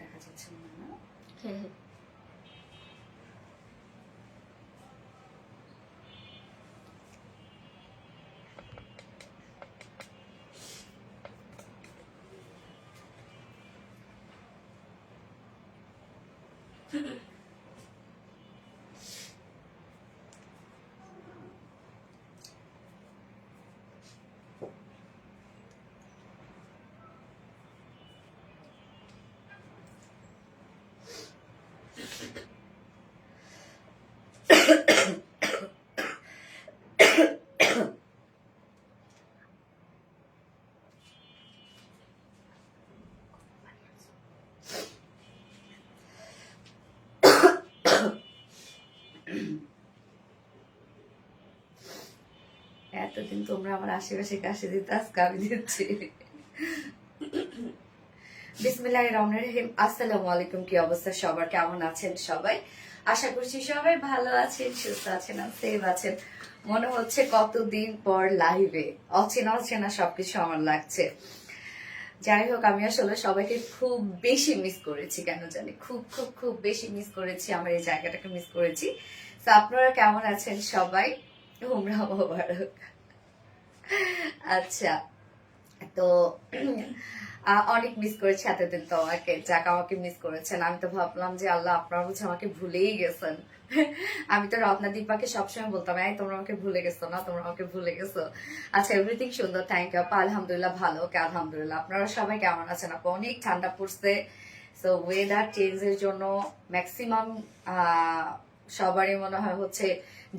দেখা যাচ্ছে না। এতদিন তোমরা আমার আশেপাশে কাশি দিতে, আজকে আমি দিচ্ছি। বিসমিল্লাহির রহমানির রহিম। আসসালামু আলাইকুম। কি অবস্থা সবার, কেমন আছেন সবাই? আশা করছি সবাই ভালো আছেন, সুস্থ আছেন, সেফ আছেন। মনে হচ্ছে কতদিন পর লাইভে, অচেনা অচেনা সবকিছু আমার লাগছে। যাই হোক, আমি আসলে সবাইকে খুব বেশি মিস করেছি, কেন জানি খুব খুব খুব বেশি মিস করেছি, আমার এই জায়গাটাকে মিস করেছি। তো আপনারা কেমন আছেন সবাই? উমরা মোবারক। আচ্ছা, তো অনেক মিস করেছি এতদিন তোমাকে, যাক আমাকে মিস করেছেন। আমি তো ভাবলাম যে আল্লাহ আপনারা বুঝে আমাকে ভুলেই গেছেন। আমি তো রত্না দীপাকে সবসময় বলতাম, এই তোমরা আমাকে ভুলে গেছো না, তোমরা আমাকে ভুলে গেছো। আচ্ছা, এভরিথিং সুন্দর, থ্যাংক ইউ আপা। আলহামদুলিল্লাহ ভালো, ওকে আলহামদুলিল্লাহ। আপনারা সবাই কেমন আছেন আপা? অনেক ঠান্ডা পড়ছে, সো ওয়েদার চেঞ্জের জন্য ম্যাক্সিমাম সবারই মনে হয় হচ্ছে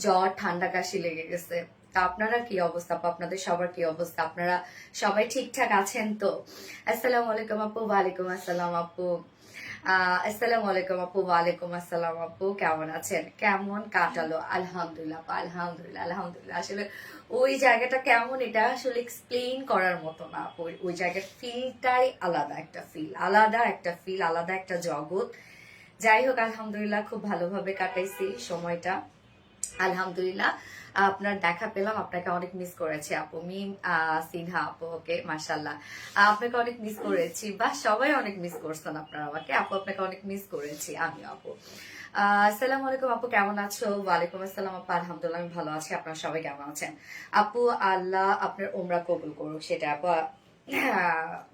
জ্বর, ঠান্ডা, কাশি লেগে গেছে। তা আপনারা কি অবস্থা? আপনাদের সবার কি অবস্থা? আপনারা সবাই ঠিকঠাক আছেন তো? আসসালামু আলাইকুম আপু। ওয়ালাইকুম আসসালাম আপু। আসসালামু আলাইকুম আপু। ওয়ালাইকুম আসসালাম আপু। কেমন আছেন? কেমন কাটালো? আলহামদুলিল্লাহ আলহামদুলিল্লাহ আলহামদুলিল্লাহ। আসলে ওই জায়গাটা কেমন, এটা আসলে এক্সপ্লেইন করার মতো না। ওই জায়গার ফিলটাই আলাদা একটা ফিল, আলাদা একটা ফিল, আলাদা একটা জগৎ। যাই হোক, আলহামদুলিল্লাহ খুব ভালোভাবে কাটাইছি সময়টা, আলহামদুলিল্লাহ। আপনার দেখা পেলাম, আপনাকে অনেক মিস করেছি আপু। মিম সিনহা আপু, ওকে মাশাআল্লাহ, আপনাকে অনেক মিস করেছি, বা সবাই অনেক মিস করছেন আপনারা আমাকে। আপু আপনাকে অনেক মিস করেছি আমি আপু। আসসালামু আলাইকুম আপু, কেমন আছো? ওয়ালাইকুম আসসালাম আপু। আলহামদুলিল্লাহ আমি ভালো আছি। আপনারা সবাই কেমন আছেন আপু? আল্লাহ আপনার উমরা কবুল করুক, সেটা আপু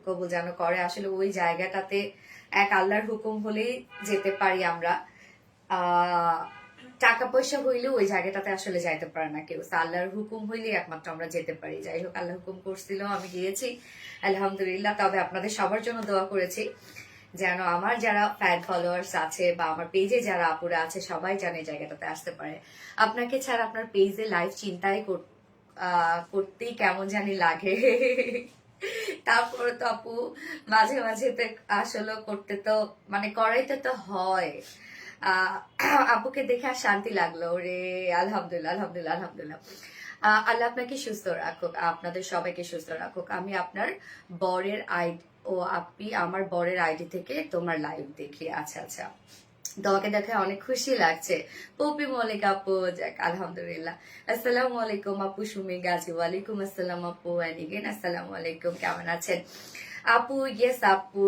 কবুল যেন করে। আসলে ওই জায়গাটাতে এক আল্লাহর হুকুম হলেই যেতে পারি আমরা। টাকা পয়সা হইলে ওই জায়গাটাতে আসলে যাইতে পারে না কেউ, আল্লাহর হুকুম হইলে একমাত্র আমরা যেতে পারি। যাই হোক, আল্লাহ হুকুম করছিল, আমি গিয়েছি আলহামদুলিল্লাহ। তবে আপনাদের সবার জন্য দোয়া করেছি যেন আমার যারা ফ্যান ফলোয়ার্স আছে বা আমার পেজে যারা আপুরা আছে সবাই জানে জায়গাটাতে আসতে পারে। আপনাকে ছাড়া আপনার পেজে লাইভ চিন্তাই করতেই কেমন জানি লাগে। তারপরে তো আপু মাঝে মাঝে তো আসলে করতে তো মানে করাইতে তো হয়। আপুকে দেখে আর শান্তি লাগলো রে। আলহামদুলিল্লাহ আলহামদুলিল্লাহ আলহামদুলিল্লাহ। আল্লাহ আপনাকে সুস্থ রাখুক, আপনাদের সবাইকে সুস্থ রাখুক। আমি আপনার বরের আইডি, ও আপনি আমার বরের আইডি থেকে তোমার লাইভ দেখি। আচ্ছা আচ্ছা, তোমাকে দেখে অনেক খুশি লাগছে। পপি মল্লিক আপু, যাক আলহামদুলিল্লাহ। আসসালামু আলাইকুম আপু সুমি গাজী। ওয়ালাইকুম আসসালাম আপু। এন্ড এগেন আসসালামু আলাইকুম। কেমন আছেন আপু? ইয়েস আপু,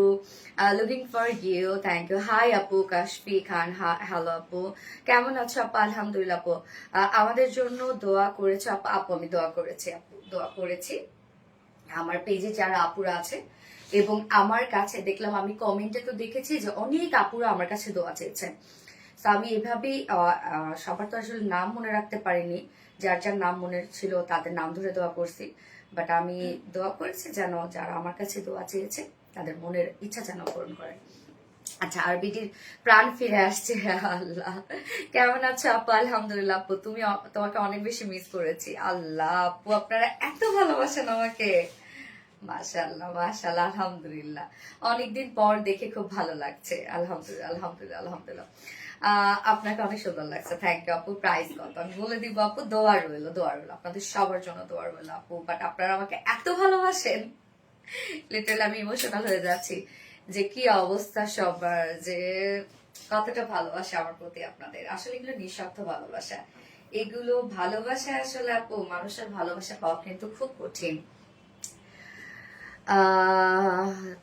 looking for you, thank you. Hi আপু কাশফি খান, হ্যালো আপু, কেমন আছো আপু? আলহামদুলিল্লাহ আপু। আমাদের জন্য দোয়া করেছো আপু? আপু আমি দোয়া করেছি আপু, দোয়া করেছি। আমার পেজে যারা আপুরা আছে এবং আমার কাছে দেখলাম, আমি কমেন্টে তো দেখেছি যে অনেক আপুরা আমার কাছে দোয়া চেয়েছেন। তো আমি এভাবেই সবার তো আসলে নাম মনে রাখতে পারিনি, যার যার নাম মনে ছিল তাদের নাম ধরে দোয়া করছি। বাট আমি দোয়া করেছি যেন যারা আমার কাছে দোয়া চেয়েছে তাদের মনের ইচ্ছা যেন পূরণ করে। আচ্ছা, আরবিটির প্রাণ ফিরে আসছে। আল্লাহ, কেমন আছো আপু? আলহামদুলিল্লাহ আপু, তোমাকে অনেক বেশি মিস করেছি। আল্লাহ আপু, আপনারা এত ভালোবাসেন আমাকে, মাশাআল্লাহ মাশাআল্লাহ আলহামদুলিল্লাহ। অনেকদিন পর দেখে খুব ভালো লাগছে, আলহামদুলিল্লাহ আলহামদুলিল্লাহ আলহামদুলিল্লাহ। আপনাকে অনেক সুন্দর লাগছে, থ্যাংক ইউ আপু। প্রাইস কত আমি বলে দিব আপু, দোয়া রইলো, দোয়া রইলো আপনাদের সবার জন্য, দোয়া রইলো আপু। বাট আপনারা আমাকে এত ভালোবাসেন, লিটারালি আমি ইমোশনাল হয়ে যাচ্ছি যে কি অবস্থা সবার, যে কতটা ভালোবাসা আমার প্রতি আপনাদের। আসলে এগুলো নিঃস্বার্থ ভালোবাসা, এগুলো ভালোবাসা আসলে আপু মানুষের ভালোবাসা পাওয়া কিন্তু খুব কঠিন।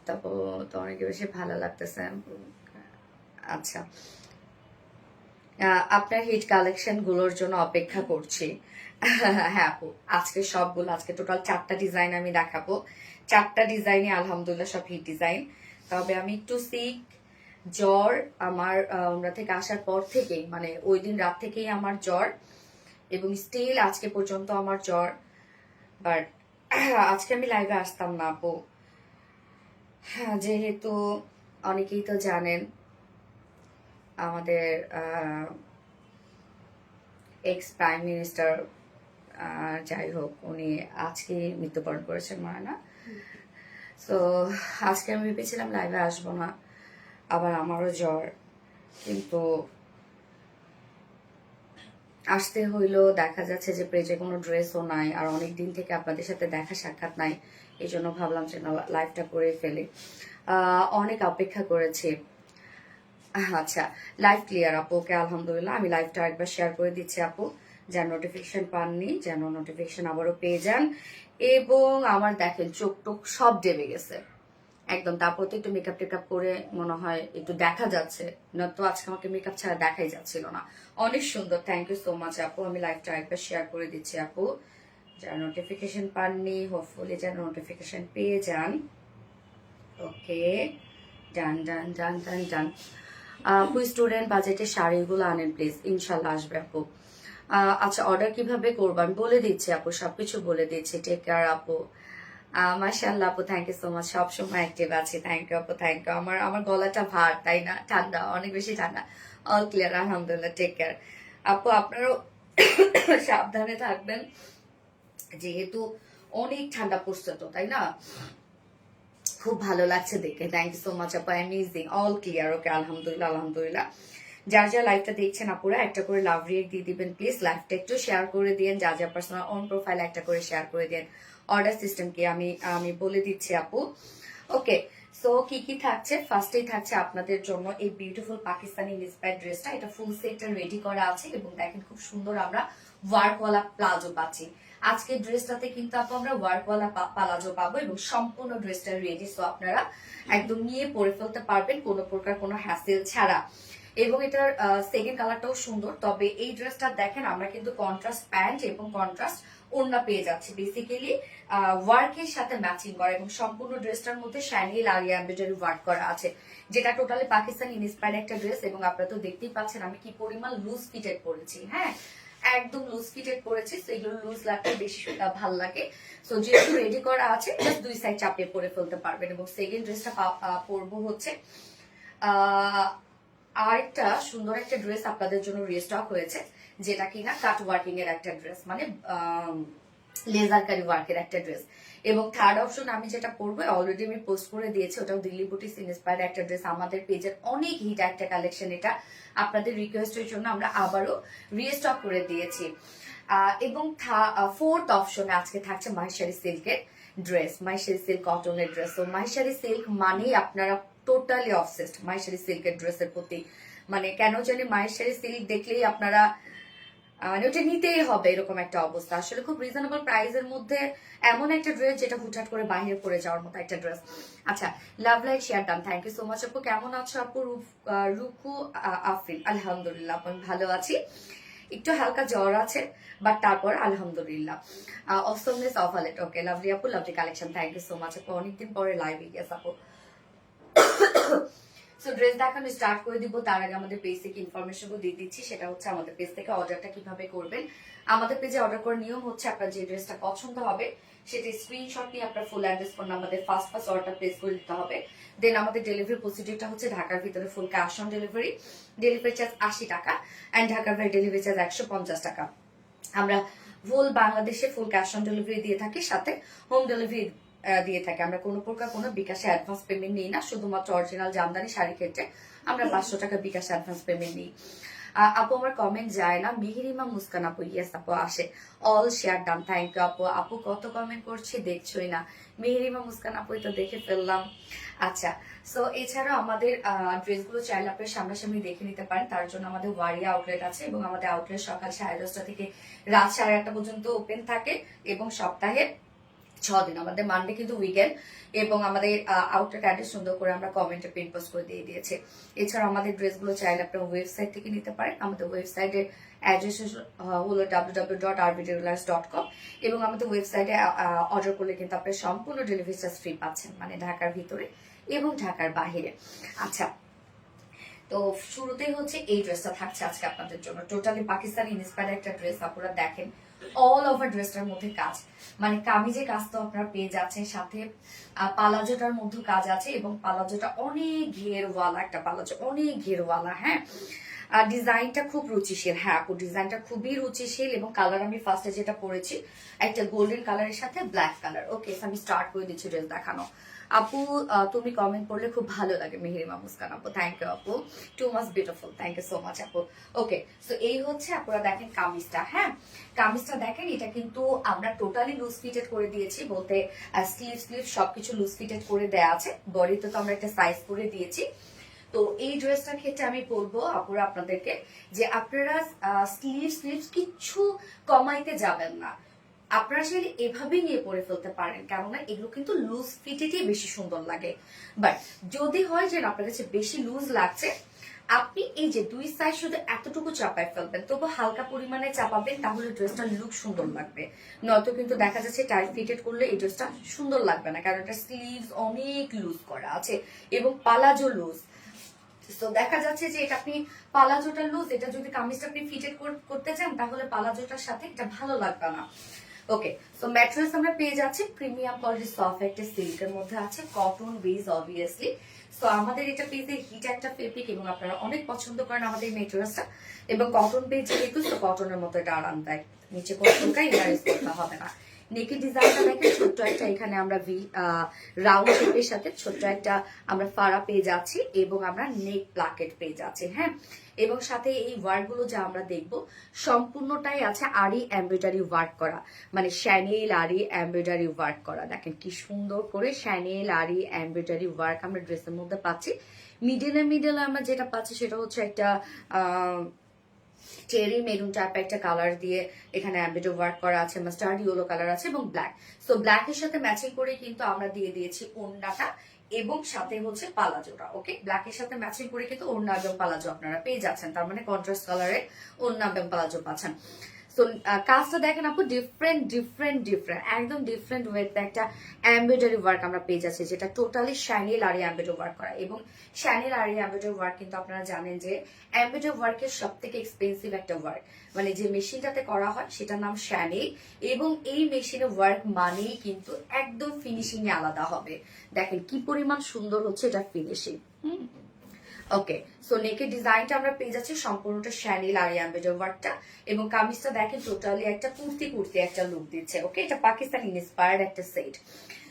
তারপর তো অনেক বেশি ভালো লাগতেছে। আচ্ছা, আপনার হিট কালেকশন গুলোর জন্য অপেক্ষা করছি। হ্যাঁ আপু, আজকে সবগুলো, আজকে টোটাল 4টা ডিজাইন আমি দেখাবো। 4টা ডিজাইনে আলহামদুলিল্লাহ সব হিট ডিজাইন। তবে আমি একটু সিক, জ্বর আমার ওমরা থেকে আসার পর থেকেই, মানে ওই দিন রাত থেকেই আমার জ্বর, এবং স্টিল আজকে পর্যন্ত আমার জ্বর। বাট আজকে আমি লাইভে আসতাম না আপু, যেহেতু অনেকেই তো জানেন আমাদের এক্স প্রাইম মিনিস্টার, যাই হোক উনি আজকে মৃত্যুবরণ করেছেন মনে না। তো আজকে আমি ভেবেছিলাম লাইভে আসবো না, আবার আমারও জ্বর, কিন্তু আসতে হইলো। দেখা যাচ্ছে যে পেজে কোনো ড্রেসও নাই, আর অনেক দিন থেকে আপনাদের সাথে দেখা সাক্ষাৎ নাই, এই জন্য ভাবলাম যে লাইভটা করে ফেলি। অনেক অপেক্ষা করেছি। আচ্ছা, লাইভ ক্লিয়ার আপু, ওকে আলহামদুলিল্লাহ। আমি লাইভটা একবার শেয়ার করে দিচ্ছি আপু, যেন নোটিফিকেশন পাননি যেন নোটিফিকেশন আবারও পেয়ে যান। এবং আমার দেখেন চোখ টোক সব ডেবে গেছে একদম। তারপর তো একটু মেকআপ টেকআপ করে মনে হয় একটু দেখা যাচ্ছে, না তো আজকে আমাকে মেকআপ ছাড়া দেখাই যাচ্ছিল না। অনেক সুন্দর, থ্যাংক ইউ সো মাচ আপু। আমি লাইভটা একবার শেয়ার করে দিচ্ছি আপু, যারা নোটিফিকেশন পাননি হোপফুলি যেন নোটিফিকেশন পেয়ে যান। ওকে, ডান ডান ডান ডান ডান। আপু স্টুডেন্ট বাজেটের শাড়িগুলো আনেন প্লিজ, ইনশাল্লাহ আসবে আপু। আচ্ছা, অর্ডার কিভাবে করবো আমি বলে দিচ্ছি আপু, সবকিছু বলে দিচ্ছি। টেক কেয়ার আপু। মাশাআল্লাহ আপু, থ্যাংক ইউ সো মাচ, সবসময় অ্যাক্টিভ আছি। থ্যাংক ইউ আপু, থ্যাংক ইউ। আমার গলাটা ভার, তাই না? ঠান্ডা, অনেক বেশি ঠান্ডা। অল ক্লিয়ার আলহামদুলিল্লাহ, টেক কেয়ার আপু। আপনারাও সাবধানে থাকবেন, যেহেতু অনেক ঠান্ডা পড়ছে তো, তাই না? খুব ভালো লাগছে দেখে, থ্যাংক ইউ সো মাচ আপু, অ্যামেজিং, অল ক্লিয়ার। ওকে আলহামদুলিল্লাহ, আলহামদুলিল্লাহ। যার যা লাইভটা দেখছেন আপুরা একটা করে লাভ রিয়েক্ট দিয়ে দিবেন প্লিজ। লাইভটা একটু শেয়ার করে দিন, যা যা পার্সোনাল অন প্রোফাইল একটা করে শেয়ার করে দিন। অর্ডার সিস্টেম কি আমি বলে দিচ্ছি আপু। ওকে, সো কি কি থাকছে, ফার্স্টেই থাকছে আপনাদের জন্য এই বিউটিফুল পাকিস্তানি ইন্সপায়ার্ড ড্রেসটা। এটা ফুল সেটটা রেডি করা আছে, এবং দেখেন খুব সুন্দর আমরা ওয়ার্কওয়ালা প্লাজো পাচ্ছি। আজকে ড্রেসটাতে কিন্তু আপু আমরা ওয়ার্কওয়ালা প্লাজো পাবো, এবং সম্পূর্ণ ড্রেসটা রেডি, সো আপনারা একদম নিয়ে পরে ফেলতে পারবেন কোনো প্রকার কোনো হ্যাসেল ছাড়া। এবং এটার সেকেন্ড কালারটাও সুন্দর। তবে এই ড্রেসটা দেখেন আমরা কিন্তু কন্ট্রাস্ট প্যান্ট এবং কন্ট্রাস্ট ওড়না পেয়ে যাচ্ছি, বেসিক্যালি ওয়ার্কের সাথে ম্যাচিং করা, এবং সম্পূর্ণ ড্রেসটার মধ্যে শাইনি লালিয়া এমব্রয়ডারি ওয়ার্ক করা আছে, যেটা টোটালি পাকিস্তানি ইন্সপায়ার্ড একটা ড্রেস। এবং আপনারা তো দেখতেই পাচ্ছেন আমি কি পরিমাণ লুজ ফিটেড পরেছি। হ্যাঁ, একদম লুজ ফিটেড পরেছি, তো এগুলো লুজ লাগতে বেশি ভালো লাগে। সো যেহেতু রেডি করা আছে, জাস্ট দুই সাইড চাপিয়ে পরে ফেলতে পারবেন। এবং সেকেন্ড ড্রেসটা পরবো হচ্ছে আরেকটা সুন্দর একটা ড্রেস আপনাদের জন্য রিস্টক হয়েছে, যেটা কিনা কাট ওয়ার্কিং এর একটা ড্রেস, মানে লেজার কারি ওয়ার্কের একটা ড্রেস। এবং থার্ড অপশন আমি যেটা পরবো অলরেডি আমি পোস্ট করে দিয়েছি, ওটাও দিল্লি বুটিক্স ইন্সপায়ার্ড একটা ড্রেস। আমাদের পেজের অনেক হিট একটা কালেকশন, এটা আপনাদের রিকোয়েস্টের জন্য আমরা আবারও রিস্টক করে দিয়েছি। এবং ফোর্থ অপশনে আজকে থাকছে মাহেশ্বরী সিল্কের ড্রেস, মাহেশ্বরী সিল্ক কটনের ড্রেস। তো মাহেশ্বরী সিল্ক মানেই আপনারা টোটালি অবসেসড মাহেশ্বরী সিল্কের ড্রেসের প্রতি। মানে কেন জানি মাহেশ্বরী সিল্ক দেখলেই আপনারা মানে ওটা নিতেই হবে, এরকম একটা অবস্থা। আসলে খুব রিজনেবল প্রাইসের মধ্যে এমন একটা ড্রেস যেটা হুটহাট করে বাইরে পরে যাওয়ার মতো একটা ড্রেস। আচ্ছা, love like share done, thank you so much আপু। কেমন আছো আপু? রুকু আফরিন, আলহামদুলিল্লাহ আমি ভালো আছি, একটু হালকা জ্বর আছে, বাট তারপর আলহামদুলিল্লাহ। অসমনেস অফ আলেট, ওকে লাভলি আপু, lovely collection, thank you so much আপু। অনেকদিন পরে লাইভে গেছে আপু। সো ড্রেস দেখানো স্টার্ট করে দিব, তার আগে আমাদের পেজ থেকে ইনফরমেশন দিয়ে দিচ্ছি। সেটা হচ্ছে আমাদের পেজ থেকে অর্ডারটা কিভাবে করবেন। আমাদের পেজে অর্ডার করার নিয়ম হচ্ছে আপনার যে ড্রেসটা পছন্দ হবে সেটা স্ক্রিনশট নিয়ে আপনার ফুল অ্যাড্রেস ফোন আমাদের ফার্স্ট অর্ডারটা প্লেস করে দিতে হবে। দেন আমাদের ডেলিভারি প্রসিডিউরটা হচ্ছে ঢাকার ভিতরে full cash on delivery, delivery charge 80 টাকা, অ্যান্ড ঢাকার বাইরে ডেলিভারি চার্জ 150 টাকা। আমরা ফুল বাংলাদেশে ফুল ক্যাশ অন ডেলিভারি দিয়ে থাকি, সাথে হোম ডেলিভারি দিয়ে থাকে। আমরা কোনো প্রকার কোনো বিকাশে অ্যাডভান্স পেমেন্ট নিই না, শুধুমাত্র অরিজিনাল জামদানি শাড়ি ক্ষেত্রে আমরা 500 টাকা বিকাশ অ্যাডভান্স পেমেন্ট নিই। আপু আমার কমেন্ট যায় না, মেহেরিমা মুস্কান আপু, ইয়েস আপু আসে, all share done, thank you আপু। আপু কত কমেন্ট করছে দেখছোই না, মেহেরিমা মুস্কান আপু তো দেখে ফেললাম। আচ্ছা, সো এছাড়া আমাদের ড্রেসগুলো চাইলে আপনার সামনাসামনি দেখে নিতে পারেন। তার জন্য আমাদের ওয়ারিয়া আউটলেট আছে এবং আমাদের আউটলেট সকাল 10:30 থেকে রাত 8:30 পর্যন্ত ওপেন থাকে এবং সপ্তাহে 6 দিন। আমাদের মানডে কিন্তু উইকেন্ড এবং আমাদের আউটলেট অ্যাড্রেস সুন্দর করে আমরা কমেন্টে পিন পোস্ট করে দিয়ে দিয়েছে। এছাড়া আমাদের ড্রেসগুলো চাইলে আপনার ওয়েবসাইট থেকে নিতে পারেন। আমাদের ওয়েবসাইটের অ্যাড্রেস হলো www.rbdealers.com এবং আমাদের ওয়েবসাইটে অর্ডার করলে কিন্তু আপনি সম্পূর্ণ ডেলিভারি চার্জ ফ্রি পাচ্ছেন, মানে ঢাকার ভিতরে এবং ঢাকার বাহিরে। আচ্ছা, তো শুরুতেই হচ্ছে এই ড্রেসটা থাকছে আজকে আপনাদের জন্য, টোটালি পাকিস্তানি ইন্সপায়ার্ড একটা ড্রেস। আপনারা দেখেন অল ওভার ড্রেসটার মধ্যে কাজ, মানে কামিজে কাজ তো আপনারা পেয়ে যাচ্ছেন, সাথে পালাজোটার মধ্যে কাজ আছে এবং পালাজোটা অনেক ঘেরওয়ালা একটা পালাজো, অনেক ঘেরওয়ালা। হ্যাঁ, আর ডিজাইনটা খুব রুচিশীল। হ্যাঁ আপু, ডিজাইনটা খুবই রুচিশীল এবং কালার আমি ফার্স্টে যেটা পরেছি একটা গোল্ডেন কালারের সাথে ব্ল্যাক কালার। ওকে, আমি স্টার্ট করে দিচ্ছি ড্রেস দেখানো। আপু তুমি কমেন্ট করলে খুব ভালো লাগে, মেহেরিমা মুস্কান আপু, থ্যাংক ইউ আপু, too much beautiful, thank you so much আপু। ওকে, সো এই হচ্ছে আপনারা দেখেন কামিজটা। হ্যাঁ, কামিজটা দেখেন, এটা কিন্তু আমরা টোটালি লুজ ফিটেড করে দিয়েছি, বলতে স্লিভ সবকিছু লুজ ফিটেড করে দেয়া আছে। বডিতে তো আমরা একটা সাইজ করে দিয়েছি। তো এই ড্রেসটার ক্ষেত্রে আমি বলবো আপুরা আপনাদেরকে যে আপনারা স্লিভ কিচ্ছু কমাইতে যাবেন না, আপনারা চাইলে এভাবেই নিয়ে পরে ফেলতে পারেন, কেননা এগুলো কিন্তু লুজ ফিটেডই বেশি সুন্দর লাগে। বাট যদি হয় যে আপনার কাছে বেশি লুজ লাগছে, আপনি এই যে দুই সাইড শুধু এতটুকু চাপায় ফেলবেন, তবু হালকা পরিমাণে চাপাবেন, তাহলে ড্রেসটার লুক সুন্দর লাগবে। নয়তো কিন্তু দেখা যাচ্ছে টাইট ফিটেড করলে এই ড্রেসটা সুন্দর লাগবে না, কারণ এটা স্লিভস অনেক লুজ করা আছে এবং পালাজো লুজ। তো দেখা যাচ্ছে যে এটা আপনি পালাজোটা লুজ, এটা যদি কামিজটা আপনি ফিটেড করতে চান তাহলে পালাজোটার সাথে এটা ভালো লাগবে না। ওকে, সো ম্যাটেরিয়ালস আমরা পেয়ে যাচ্ছি প্রিমিয়াম কোয়ালিটি সফট একটা সিল্কের মধ্যে আছে, কটন বেস অবভিয়াসলি। সো আমাদের এটা পেজে হিট একটা ফেব্রিক এবং আপনারা অনেক পছন্দ করেন আমাদের এই ম্যাটেরিয়ালসটা, এবং কটন পেজ যেহেতু তো কটনের মতো এটা আরামদায়ক, নিচে কোনো টোকাই ইউজ করতে হবে না। নেকের ডিজাইনটা দেখেন, ছোট্ট একটা এখানে আমরা রাউন্ড শেপের সাথে ছোট্ট একটা আমরা ফাড়া পেয়ে যাচ্ছি এবং আমরা নেক প্লাকেট পেয়ে যাচ্ছি। হ্যাঁ, এবং সাথে এই ওয়ার্ক গুলো যা আমরা দেখবো সম্পূর্ণটাই আছে আরি এমব্রয়ডারি ওয়ার্ক করা, মানে শ্যানেল আরি এমব্রয়ডারি ওয়ার্ক করা। দেখেন কি সুন্দর করে শ্যানেল আরি এমব্রয়ডারি ওয়ার্ক আমরা ড্রেসের মধ্যে পাচ্ছি। মিডলে আমরা যেটা পাচ্ছি সেটা হচ্ছে একটা চেরি মেরুন টাইপ একটা কালার দিয়ে এখানে এমব্রয়ডারি ওয়ার্ক করা আছে, মাস্টার্ড ইয়েলো কালার আছে এবং ব্ল্যাক। সো ব্ল্যাকের সাথে ম্যাচিং করে কিন্তু আমরা দিয়ে দিয়েছি ওড়নাটা এবং সাথে হচ্ছে পালাজোটা। ওকে, ব্ল্যাকের সাথে ম্যাচিং করে কিন্তু ওড়না এবং পালাজো আপনারা পেয়ে যাচ্ছেন, তার মানে কন্ট্রাস্ট কালারে ওড়না এবং পালাজো পাচ্ছেন। সো কাজটা দেখেন আপু, ডিফারেন্ট একদম ডিফারেন্ট ওয়েতে একটা এমব্রয়ডারি ওয়ার্ক আমরা পেয়ে যাচ্ছি, যেটা টোটালি শ্যানেল আরি এমব্রয়ডারি ওয়ার্ক করা। এবং শ্যানেল আরি এমব্রয়ডারি ওয়ার্ক কিন্তু আপনারা জানেন যে এমব্রয়ডারি ওয়ার্কের সব থেকে এক্সপেন্সিভ একটা ওয়ার্ক, মানে যে মেশিনটাতে করা হয় সেটার নাম শ্যানেল, এবং এই মেশিনের ওয়ার্ক মানেই কিন্তু একদম ফিনিশিং এ আলাদা হবে। দেখেন কি পরিমাণ সুন্দর হচ্ছে এটা ফিনিশিং। ওকে, সো নেকের ডিজাইনটা আমরা পেয়ে যাচ্ছি সম্পূর্ণটা শ্যানেল আর এমব্রয়ডারি ওয়ার্কটা, এবং কামিজটা দেখেন টোটালি একটা কুর্তি একটা লুক দিচ্ছে। ওকে, এটা পাকিস্তানি ইন্সপায়ার্ড একটা সেট।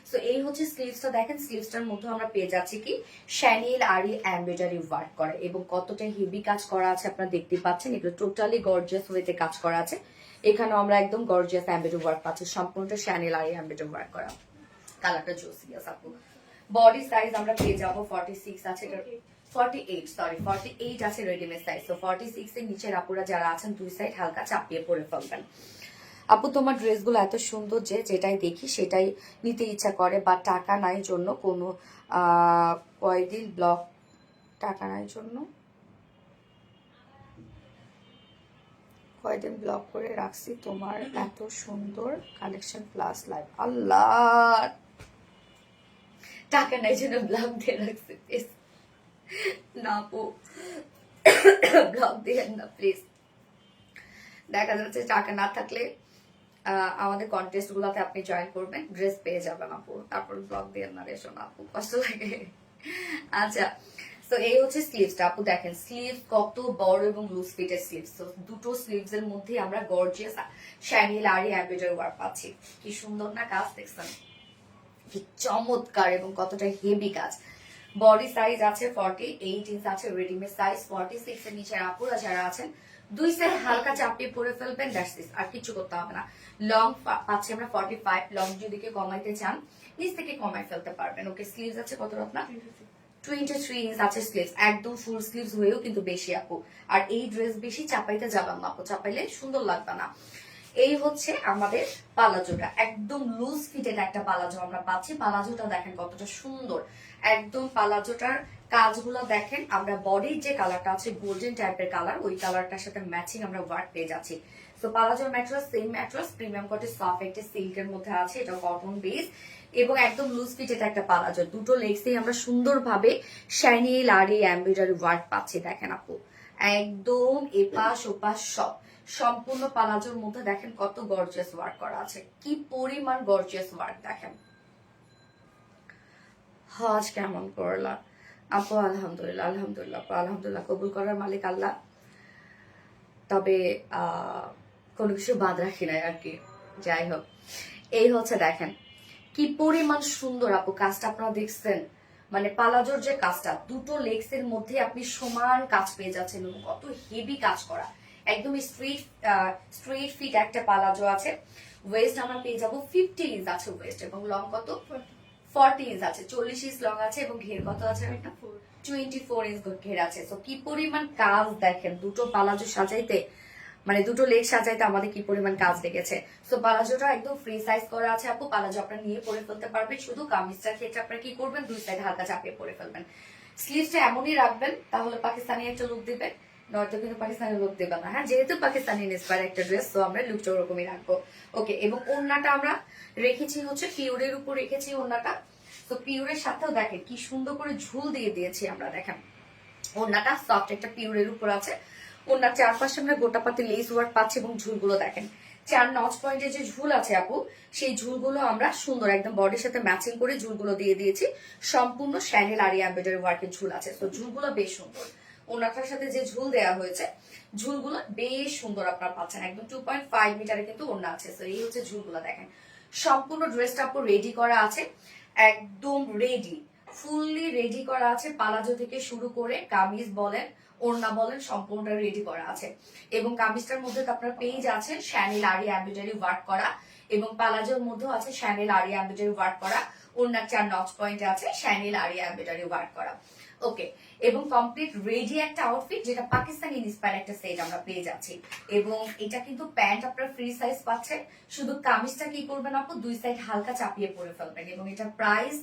সো এই হচ্ছে স্লিভসটা, দেখেন স্লিভসটার মধ্যে আমরা পেয়ে যাচ্ছি কি শ্যানেল আর এমব্রয়ডারি ওয়ার্ক করা, এবং কতটা হেভি কাজ করা আছে আপনারা দেখতে পাচ্ছেন। এগুলো টোটালি গর্জিয়াস ওয়েতে কাজ করা আছে। এখানেও আমরা একদম গর্জিয়াস এমব্রয়ডারি ওয়ার্ক পাচ্ছি, সম্পূর্ণটা শ্যানেল আর এমব্রয়ডারি ওয়ার্ক করা। কালারটা জোসিয়াস আপু। বডি সাইজ আমরা পেয়ে যাবো 46 আছে, 48 আছে রেডিমেড সাইজ। তো 46 এর নিচের আপুরা যারা আছেন দুই সাইড হালকা চাপিয়ে পরে ফেলবেন। আপু তোমার ড্রেসগুলো এত সুন্দর যে যেটাই দেখি সেটাই নিতে ইচ্ছা করে, বা টাকা নাই জন্য কোনো কয়দিন ব্লক, টাকা নাই জন্য কয়দিন ব্লক করে রাখছি, তোমার এত সুন্দর কালেকশন প্লাস লাইভ। আল্লাহ, টাকা নাই জন্য ব্লক দিয়ে রাখছি, না আপু ব্লক দিয়েন না প্লিজ। দেখা যাচ্ছে টাকা না থাকলে আমাদের কন্টেস্ট গুলাতে আপনি জয়েন করবেন, ড্রেস পেয়ে যাবেন আপু, তারপর ব্লক দিয়েন না, রেশন আপু কষ্ট লাগে। আচ্ছা, তো এই হচ্ছে স্লিভসটা আপু, দেখেন স্লিভ কত বড় এবং লুজ ফিটের স্লিভস। তো দুটো স্লিভস এর মধ্যে আমরা গর্জিয়াস শ্যানেল আরি এমব্রয়ডারি ওয়ার্ক পাচ্ছি। কি সুন্দর না কাজ, দেখছেন কি চমৎকার এবং কতটা হেভি কাজ। বডি সাইজ আছে 48 ইঞ্চ আছে, রেডিমেড সাইজ 46 এর নিচে আপুরা যারা আছেন দুই সাইড হালকা চাপিয়ে পরে ফেলবেন, দ্যাটস ইট, আর কিছু করতে হবে না। লং পাচ্ছি আমরা 45, লং যদি কেউ কমাইতে চান নিচ থেকে কমাই ফেলতে পারবেন। ওকে, স্লিভস আছে কত আপনার? 23 ইঞ্চ আছে স্লিভস, একদম ফুল স্লিভস হয়েও কিন্তু বেশি আপু। আর এই ড্রেস বেশি চাপাইতে যাবেন না আপু, চাপাইলে সুন্দর লাগবে না। এই হচ্ছে আমাদের পালাজোটা, একদম লুজ ফিটেড একটা পালাজো আমরা পাচ্ছি। পালাজোটা দেখেন কতটা সুন্দর, একদম পালাজোটার কাজগুলো দেখেন। আমরা বডির যে কালারটা আছে গোল্ডেন টাইপের কালার, ওই কালারটার সাথে ম্যাচিং আমরা ওয়ার্ক পেয়ে যাচ্ছি। তো পালাজোর mattress same mattress, premium quality soft একটা সিল্কের মধ্যে আছে, এটা কটন বেস এবং একদম লুজ ফিটেড একটা পালাজো। দুটো লেগসেই আমরা সুন্দরভাবে শাইনি লারি এমব্রয়ডারি ওয়ার্ক পাচ্ছি। দেখেন আপু একদম এপাশ ওপাশ সব সম্পূর্ণ পালাজোর মধ্যে দেখেন কত গর্জিয়াস ওয়ার্ক করা আছে, কি পরিমাণ গর্জিয়াস ওয়ার্ক দেখেন। হজ কেমন করলা আপু? আলহামদুলিল্লাহ, আলহামদুলিল্লাহ আপু, আলহামদুলিল্লাহ, কবুল করার মালিক আল্লাহ। তবে কোনো কিছু বাদ রাখি নাই আর কি। যাই হোক, এই হচ্ছে দেখেন কি পরিমাণ সুন্দর আপু কাজটা, আপনারা দেখছেন মানে পালাজোর যে কাজটা, দুটো লেগস এর মধ্যে আপনি সমান কাজ পেয়ে যাচ্ছেন, কত হেভি কাজ করা, একদম স্ট্রেট ফিট একটা পালাজো আছে। ওয়েস্ট আমরা পেয়ে যাবো 50 ইঞ্চ আছে ওয়েস্ট, এবং লং কত? 40 ইঞ্চ আছে, 40 ইঞ্চ লং আছে, এবং ঘের কত আছে? 24 ইঞ্চ ঘের আছে। তো কি পরিমাণ কাজ দেখেন, দুটো পালাজো সাজাইতে মানে দুটো লেগ সাজাইতে আমাদের কি পরিমাণ কাজ লেগেছে। সো পালাজোটা একদম ফ্রি সাইজ করা আছে আপু, পালাজো আপনারা নিয়ে পরে ফেলতে পারবেন। শুধু কামিজটার ক্ষেত্রে আপনারা কি করবেন, দুই সাইড হালকা চাপিয়ে পরে ফেলবেন, স্লিভসটা এমনই রাখবেন, তাহলে পাকিস্তানি একটা লুক দিবে, নয়তো কিন্তু পাকিস্তানি লুক দেবে না। হ্যাঁ, যেহেতু পাকিস্তানি ইন্সপায়ার একটা ড্রেস, তো আমরা লুকটা ওরকমই রাখবো। ওকে, এবং ওড়নাটা আমরা রেখেছি হচ্ছে পিওরের উপর রেখেছি ওড়নাটা। তো পিওরের সাথেও দেখেন কি সুন্দর করে ঝুল দিয়ে দিয়েছি আমরা, দেখেন ওড়নাটা সফট একটা পিওরের উপর আছে। ওনার চারপাশে আমরা গোটাপাতি লেস ওয়ার্ক পাচ্ছি, এবং ঝুলগুলো দেখেন 4 নচ পয়েন্টের যে ঝুল আছে আপু, সেই ঝুলগুলো আমরা সুন্দর একদম বডির সাথে ম্যাচিং করে ঝুলগুলো দিয়ে দিয়েছি। সম্পূর্ণ শ্যানেল আরি এমব্রয়ডারি ওয়ার্কের ঝুল আছে, তো ঝুলগুলো বেশ সুন্দর। ওনাটার সাথে যে ঝুল দেওয়া হয়েছে, ঝুলগুলো বেশ সুন্দর আপনারা পাচ্ছেন, একদম 2.5 মিটারে কিন্তু ওড়না আছে। তো এই হচ্ছে ঝুলগুলো দেখেন। সম্পূর্ণ ড্রেসটা আপু রেডি করা আছে, একদম রেডি, ফুললি রেডি করা আছে। পালাজো থেকে শুরু করে কামিজ বলেন, ওড়না বলেন, সম্পূর্ণটা রেডি করা আছে। এবং কামিজটার মধ্যে আপনার পেজ আছে শ্যানেল আরি এমব্রয়ডারি ওয়ার্ক করা, এবং পালাজোর মধ্যেও আছে শ্যানেল আরি এমব্রয়ডারি ওয়ার্ক করা। ওড়নার 4 নচ পয়েন্টে আছে শ্যানেল আরি এমব্রয়ডারি ওয়ার্ক করা। ওকে, এবং কমপ্লিট রেডি একটা আউটফিট, যেটা পাকিস্তানি ইন্সপায়ার একটা সেট আমরা পেয়ে যাচ্ছি। এবং এটা কিন্তু প্যান্ট আপনার ফ্রি সাইজ পাচ্ছেন, শুধু কামিজটা কি করবেন আপু, দুই সাইড হালকা চাপিয়ে পরে ফেলবেন। এবং এটার প্রাইস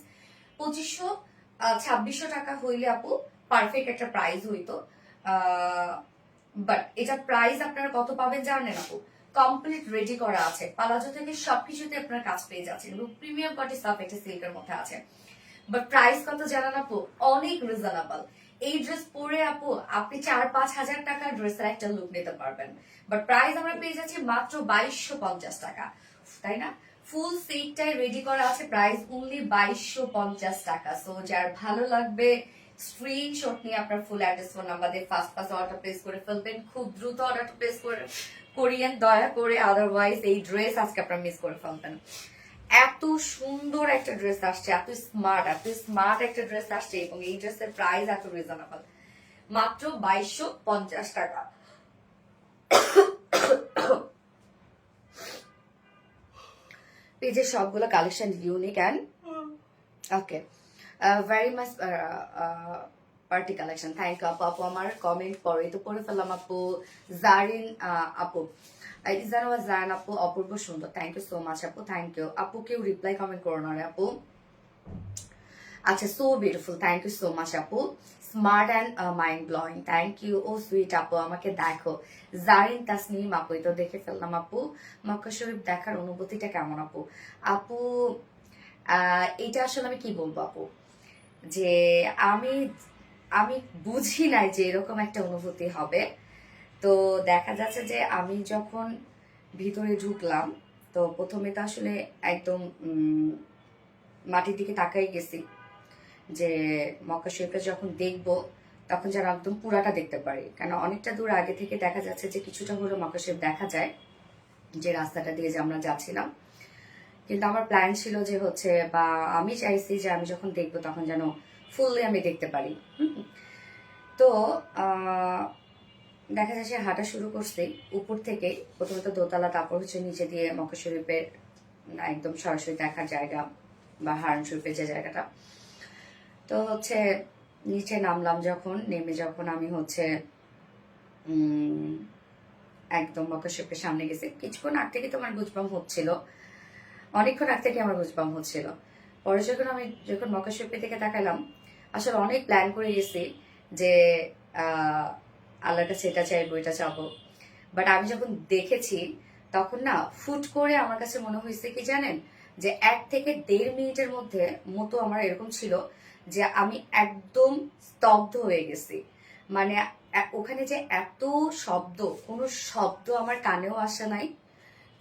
2500-2600 টাকা হইলে আপু পারফেক্ট একটা প্রাইস হইতো। বাট এটার প্রাইস আপনারা কত পাবেন জানেন আপু? কমপ্লিট রেডি করা আছে, পালাজো থেকে সবকিছুতে আপনার কাজ পেয়ে যাচ্ছেন, এবং প্রিমিয়াম কোয়ালিটি স্টাফ একটা সিল্কের মধ্যে আছে। বাট প্রাইস কত জানান আপু? অনেক রিজনেবল। এই ড্রেস পরে আপু আপনি 4-5 হাজার টাকার ড্রেসের একটা লুক নিতে পারবেন, বাট প্রাইস আমরা পেয়ে যাচ্ছি মাত্র 2250 টাকা, তাই না? ফুল সেটটাই রেডি করা আছে, প্রাইস অনলি 2250 টাকা। সো যার ভালো লাগবে স্ক্রিনশট নিয়ে আপনার ফুল অ্যাড্রেস ফোন নাম্বার দিয়ে ফার্স্ট অর্ডার প্লেস করে ফেলবেন। খুব দ্রুত অর্ডারটা প্লেস করিয়েন দয়া করে, আদারওয়াইজ এই ড্রেস আজকে আপনারা মিস করে ফেলবেন। এত সুন্দর একটা ড্রেস আসছে, এত স্মার্ট একটা ড্রেস আসছে, এবং এই ড্রেসের প্রাইস এত রিজনেবল, মাত্র 2250 টাকা। পেজের সবগুলো collection unique and okay, very much party collection. Thank you আপু। আপু আমার কমেন্ট পরে তো পড়ে ফেললাম আপু। জারিন আপু, ইজানোয়া জান আপু, অপূর্ব সুন্দর, থ্যাংক ইউ সো মাচ আপু, থ্যাংক ইউ আপু। কেউ রিপ্লাই কমেন্ট করো না রে আপু। আচ্ছা, so beautiful, thank you so much আপু। Smart and mind blowing, thank you. ও সুইট আপু, আমাকে দেখো। জারিন তাসনিম আপু, এটা দেখে ফেললাম আপু। মক্কা শরীফ দেখার অনুভূতিটা কেমন আপু? আপু এটা আসলে আমি কি বলবো আপু, যে আমি আমি বুঝি নাই যে এরকম একটা অনুভূতি হবে। তো দেখা যাচ্ছে যে আমি যখন ভিতরে ঢুকলাম, তো প্রথমে তো আসলে একদম মাটির দিকে তাকাই গেছি, যে মক্কা শরীফটা যখন দেখবো তখন যেন একদম পুরাটা দেখতে পারি, কেন অনেকটা দূর আগে থেকে দেখা যাচ্ছে যে কিছুটা হলো মক্কা শরীফ দেখা যায়, যে রাস্তাটা দিয়ে যে আমরা যাচ্ছিলাম। কিন্তু আমার প্ল্যান ছিল যে হচ্ছে, বা আমি চাইছি যে আমি যখন দেখবো তখন যেন ফুললি আমি দেখতে পারি। তো দেখা যাচ্ছে হাঁটা শুরু করছি উপর থেকে, প্রথমত দোতলা, তারপর হচ্ছে নিচে দিয়ে মক্কা শরীফের একদম সরাসরি দেখার জায়গা বা হারম শরীফের যে জায়গাটা। তো হচ্ছে নিচে নামলাম, যখন নেমে যখন আমি হচ্ছে একদম মক্কা শরীফের সামনে গেছি, কিছুক্ষণ আগ থেকে তোমার গুজবাম হচ্ছিল, অনেকক্ষণ আগ থেকে আমার গুজবাম হচ্ছিল। পরে যখন মক্কা শরীফের দিকে তাকালাম, আসলে অনেক প্ল্যান করে গেছি যে আল্লাহর কাছে এটা চাইবো, এটা চাবো, বাট আমি যখন দেখেছি তখন না ফুট করে আমার কাছে মনে হয়েছে কি জানেন, যে 1 থেকে 1.5 মিনিটের মধ্যে মতো আমার এরকম ছিল যে আমি একদম স্তব্ধ হয়ে গেছি। মানে ওখানে যে এত শব্দ, কোনো শব্দ আমার কানেও আসে নাই,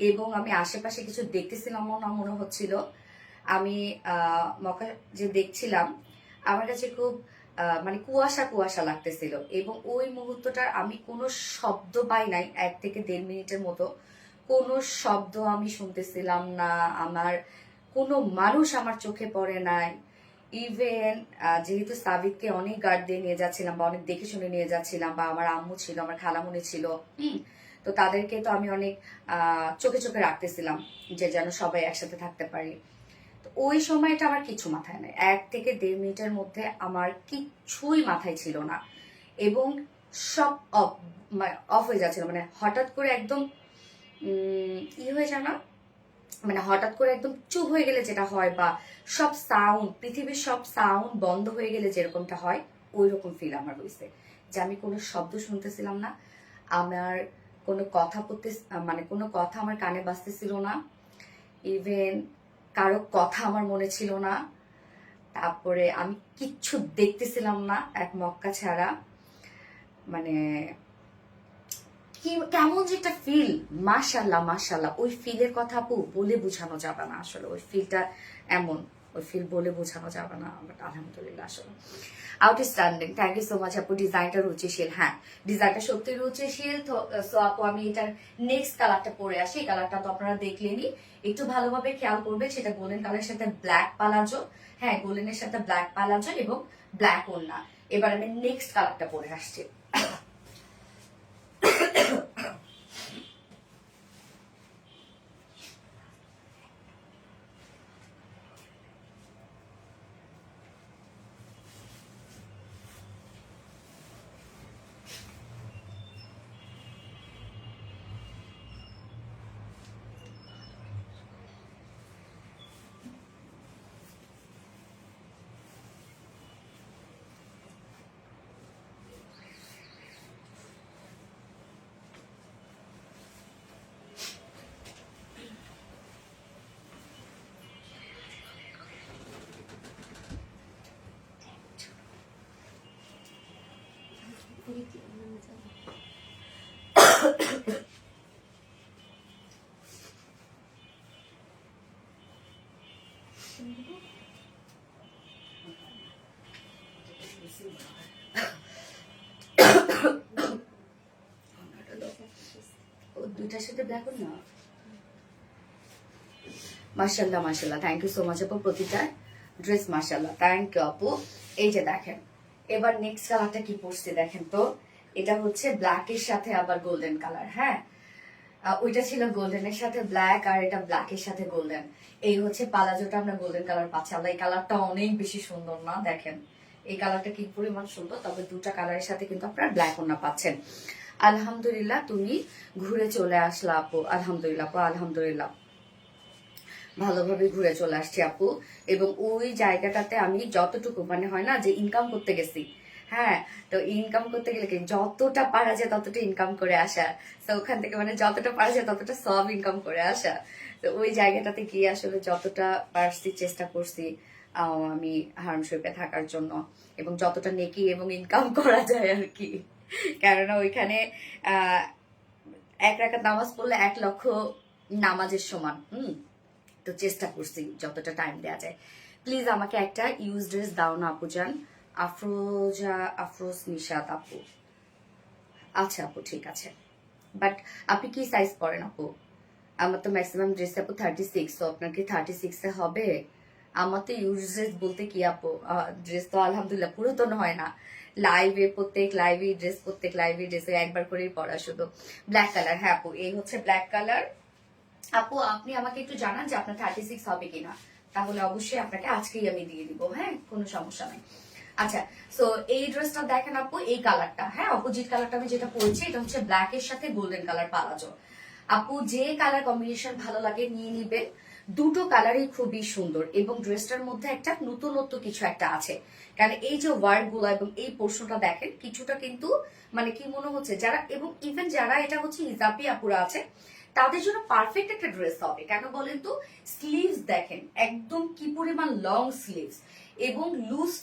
এবং আমি আশেপাশে কিছু দেখতেছিলাম না মনে হচ্ছিল। আমি মক্কা যে দেখছিলাম, আমার কাছে খুব মানে কুয়াশা কুয়াশা লাগতেছিল, এবং ওই মুহূর্তটা আমি কোনো শব্দ পাই নাই 1 থেকে 1.5 মিনিটের মতো। কোনো শব্দ আমি শুনতেছিলাম না, আমার কোনো মানুষ আমার চোখে পড়ে নাই। ইভেন যেহেতু সাবিতকে অনেক গার্ড দিয়ে নিয়ে যাচ্ছিলাম বা অনেক দেখে শুনে নিয়ে যাচ্ছিলাম, বা আমার আম্মু ছিল, আমার খালামুনি ছিল, তো তাদেরকে তো আমি অনেক চোখে চোখে রাখতেছিলাম যে যেন সবাই একসাথে থাকতে পারি। তো ওই সময়টা আমার কিছু মাথায় নাই, 1 থেকে 1.5 মিনিটের মধ্যে আমার কিচ্ছুই মাথায় ছিল না, এবং সব অফ হয়ে যাচ্ছিল। মানে হঠাৎ করে একদম হয়ে যায় না, মানে হঠাৎ করে একদম চুপ হয়ে গেলে যেটা হয়, বা সব সাউন্ড, পৃথিবীর সব সাউন্ড বন্ধ হয়ে গেলে যেরকমটা হয়, ওই রকম ফিল আমার হয়েছে, যে আমি কোনো শব্দ শুনতেছিলাম না, আমার কোনো কথা মানে কোনো কথা আমার কানে বাজতেছিল না, ইভেন কারো কথা আমার মনে ছিল না, তারপরে আমি কিচ্ছু দেখতেছিলাম না এক মক্কা ছাড়া। মানে কেমন যে একটা ফিল, মাশাল্লাহ মাশাল্লাহ, ওই ফিলের কথা আপু বলে বোঝানো যাবে না, আসলে ওই ফিলটা এমন, ওই ফিল বলে বোঝানো যাবে না, বাট আলহামদুলিল্লাহ আসলে outstanding. Thank you so much আপু, ডিজাইনটা রুচিশীল। হ্যাঁ, ডিজাইনটা সত্যি রুচিশীল। সো আপু আমি এটার নেক্সট কালারটা পরে আসি, এই কালারটা তো আপনারা দেখলেনই, একটু ভালোভাবে খেয়াল করবে, সেটা গোল্ডেন কালারের সাথে ব্ল্যাক পালাজো। হ্যাঁ, গোল্ডেনের সাথে ব্ল্যাক পালাজো এবং ব্ল্যাক ওড়না। এবার আমি নেক্সট কালারটা পরে আসছি। দুইটার সাথে দেখো না। মাশাল্লাহ মাশাল্লাহ, থ্যাংক ইউ সো মাচ আপু, প্রতিটা ড্রেস মাশাল্লাহ, থ্যাংক ইউ আপু। এই যে দেখেন, এবার নেক্সট কালারটা কি পড়ছে দেখেন তো, এটা হচ্ছে ব্ল্যাকের সাথে আবার গোল্ডেন কালার। হ্যাঁ, ওইটা ছিল গোল্ডেনের সাথে ব্ল্যাক, আর এটা ব্ল্যাকের সাথে গোল্ডেন। এই হচ্ছে পালাজোটা আমরা গোল্ডেন কালার পাচ্ছি। আল্লাহ, এই কালারটা অনেক বেশি সুন্দর না? দেখেন এই কালারটা কি পরিমাণ সুন্দর। তবে দুটা কালারের সাথে কিন্তু আপনারা ব্ল্যাক ওড়না পাচ্ছেন। আলহামদুলিল্লাহ, তুমি ঘুরে চলে আসলা আপু। আলহামদুলিল্লাহ আপু, আলহামদুলিল্লাহ, ভালোভাবে ঘুরে চলে আসছি আপু। এবং ওই জায়গাটাতে আমি যতটুকু, মানে হয় না যে ইনকাম করতে গেছি, হ্যাঁ, তো ইনকাম করতে গেলে কি যতটা পারা যায় ততটা ইনকাম করে আসা, তো ওখান থেকে মানে যতটা পারা যায় ততটা সব ইনকাম করে আসা। তো ওই জায়গাটাতে গিয়ে আসলে যতটা পারছি চেষ্টা করছি আমি হারম শরীফে থাকার জন্য, এবং যতটা নেকি এবং ইনকাম করা যায় আর কি। কেননা ওইখানে 1 রাকাত নামাজ পড়লে 1 লক্ষ নামাজের সমান। তো চেষ্টা করছি যতটা টাইম দেওয়া যায়। প্লিজ আমাকে একটা ইউজ ড্রেস দাও না আপু জান। আফরোজ নিশাত আপু। আচ্ছা আপু, ঠিক আছে, বাট আপনি কি সাইজ পরেন আপু? আমার তো ম্যাক্সিমাম ড্রেস আপু 36, তো আপনার কি 36 এ হবে? আমার তো ইউজ ড্রেস বলতে কি আপু, ড্রেস তো আলহামদুলিল্লাহ পুরাতন হয় না, লাইভে প্রত্যেক লাইভে ড্রেসে একবার করেই পরা শুধু। ব্ল্যাক কালার, হ্যাঁ আপু এই হচ্ছে ব্ল্যাক কালার। আপু আপনি আমাকে একটু জানান যে আপনার 36 হবে কিনা, তাহলে অবশ্যই আপনাকে আজকেই আমি দিয়ে দিব, হ্যাঁ কোনো সমস্যা নাই। আচ্ছা, সো এই ড্রেসটা দেখেন আপু, এই কালারটা, হ্যাঁ অপোজিট কালারটা আমি যেটা পরেছি এটা হচ্ছে ব্ল্যাক এর সাথে গোল্ডেন কালার পালাজো। আপু যে কালার কম্বিনেশন ভালো লাগে নিয়ে নিবেন, দুটো কালারই খুবই সুন্দর এবং ড্রেসটার মধ্যে একটা নতুনত্ব কিছু একটা আছে। কারণ এই যে ওয়ার্ক গুলো এবং এই পোর্শনটা দেখেন কিছুটা কিন্তু মানে কি মনে হচ্ছে যারা, এবং ইভেন যারা এটা হচ্ছে হিজাবি আপুরা আছে তাদের জন্য পারফেক্ট একটা ড্রেস হবে। কেন বলেন তো, স্লিভস দেখেন একদম কি পরিমাণ লং স্লিভস এবং লুজ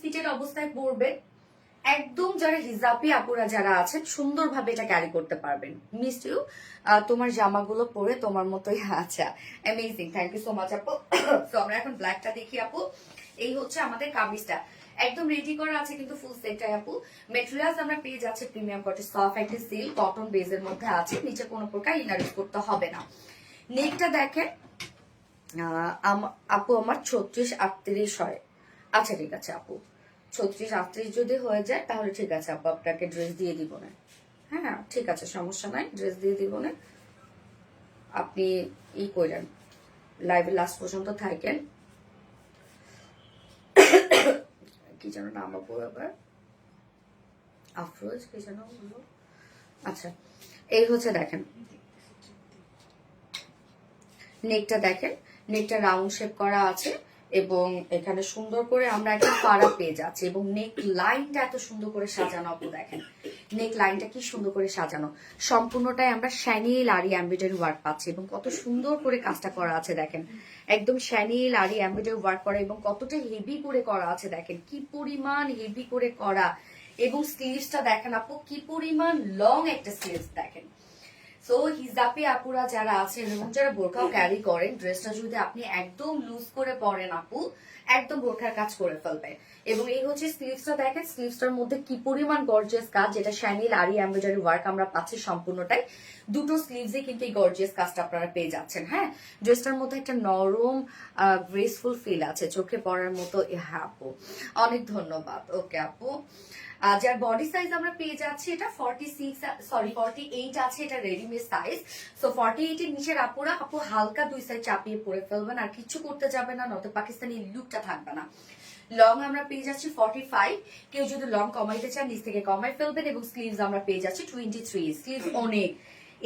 ফিটেড অবস্থায় পরবেন, একদম যারা হিজাবি আপুরা যারা আছেন সুন্দরভাবে এটা ক্যারি করতে পারবেন। মিস ইউ, তোমার জামাগুলো পরে তোমার মতোই। আচ্ছা amazing, thank you so much আপু। তো আমরা এখন ব্ল্যাকটা দেখি আপু। এই হচ্ছে আমাদের কামিজটা, একদম রেডি করা আছে কিন্তু ফুল সেটটাই আপু। মেটেরিয়ালস আমরা পেয়ে যাচ্ছে প্রিমিয়াম কটন, সফট একটা সিল্ক কটন বেজের মধ্যে আছে, নিচে কোনো প্রকার ইনার ইউজ করতে হবে না। নেকটা দেখেন আপু আমার 36-38 হয়। আচ্ছা ঠিক আছে আপু, 36-38 যদি হয়ে যায় তাহলে ঠিক আছে আপু, আপনাকে ড্রেস দিয়ে দিব না। হ্যাঁ ঠিক আছে, সমস্যা নাই, ড্রেস দিয়ে দিব না। আপনি ই করেন, লাইভে লাস্ট পর্যন্ত থাকেন। কি যেন নাম আপু আবার, আফরোজ কি যেন বললো। আচ্ছা এই হচ্ছে দেখেন নেকটা, দেখেন নেকটা রাউন্ড শেপ করা আছে এবং এখানে সুন্দর করে আমরা একটা ফাড়া পেয়ে যাচ্ছি এবং নেক লাইনটা এত সুন্দর করে সাজানো আপু, দেখেন নেক লাইনটা কি সুন্দর করে সাজানো, সম্পূর্ণটাই আমরা শ্যানিল আরি এমব্রয়ডারি ওয়ার্ক পাচ্ছি এবং কত সুন্দর করে কাজটা করা আছে দেখেন, একদম শ্যানিল আরি এমব্রয়ডারি ওয়ার্ক করা এবং কতটা হেভি করে করা আছে, দেখেন কি পরিমাণ হেভি করে করা। এবং স্লিভসটা দেখেন আপু কি পরিমাণ লং একটা স্লিভস দেখেন। সো হিজাবি আপুরা যারা আছেন এবং যারা বোরকাও ক্যারি করেন, ড্রেসটা যদি আপনি একদম লুজ করে পরেন আপু একদম বোরখার কাজ করে ফেলবে। এবং এই হচ্ছে স্লিভসটা, দেখেন স্লিভসটার মধ্যে কি পরিমাণ গর্জিয়াস কাজ, যেটা শ্যানিল আরি এমব্রয়ডারি ওয়ার্ক আমরা পাচ্ছি সম্পূর্ণটাই, দুটো স্লিভসে কিন্তু এই গর্জিয়াস কাজটা আপনারা পেয়ে যাচ্ছেন। হ্যাঁ ড্রেসটার মধ্যে একটা নরম গ্রেসফুল ফিল আছে, চোখে পড়ার মতো। হ্যাঁ আপু অনেক ধন্যবাদ। ওকে আপু, যার বডি সাইজ আমরা পেয়ে যাচ্ছি এটা 48 আছে, এটা রেডিমেড সাইজ। সো 48 এর নিচের আপুরা আপু হালকা 2 সাইড চাপিয়ে পরে ফেলবেন, আর কিছু করতে যাবে না, নয়তো পাকিস্তানি লুকটা থাকবে না। লং আমরা পেয়ে যাচ্ছি 45, কেউ যদি লং কমাইতে চান নিচ থেকে কমাই ফেলবেন। এবং স্লিভস আমরা পেয়ে যাচ্ছি 23, স্লিভস অনেক।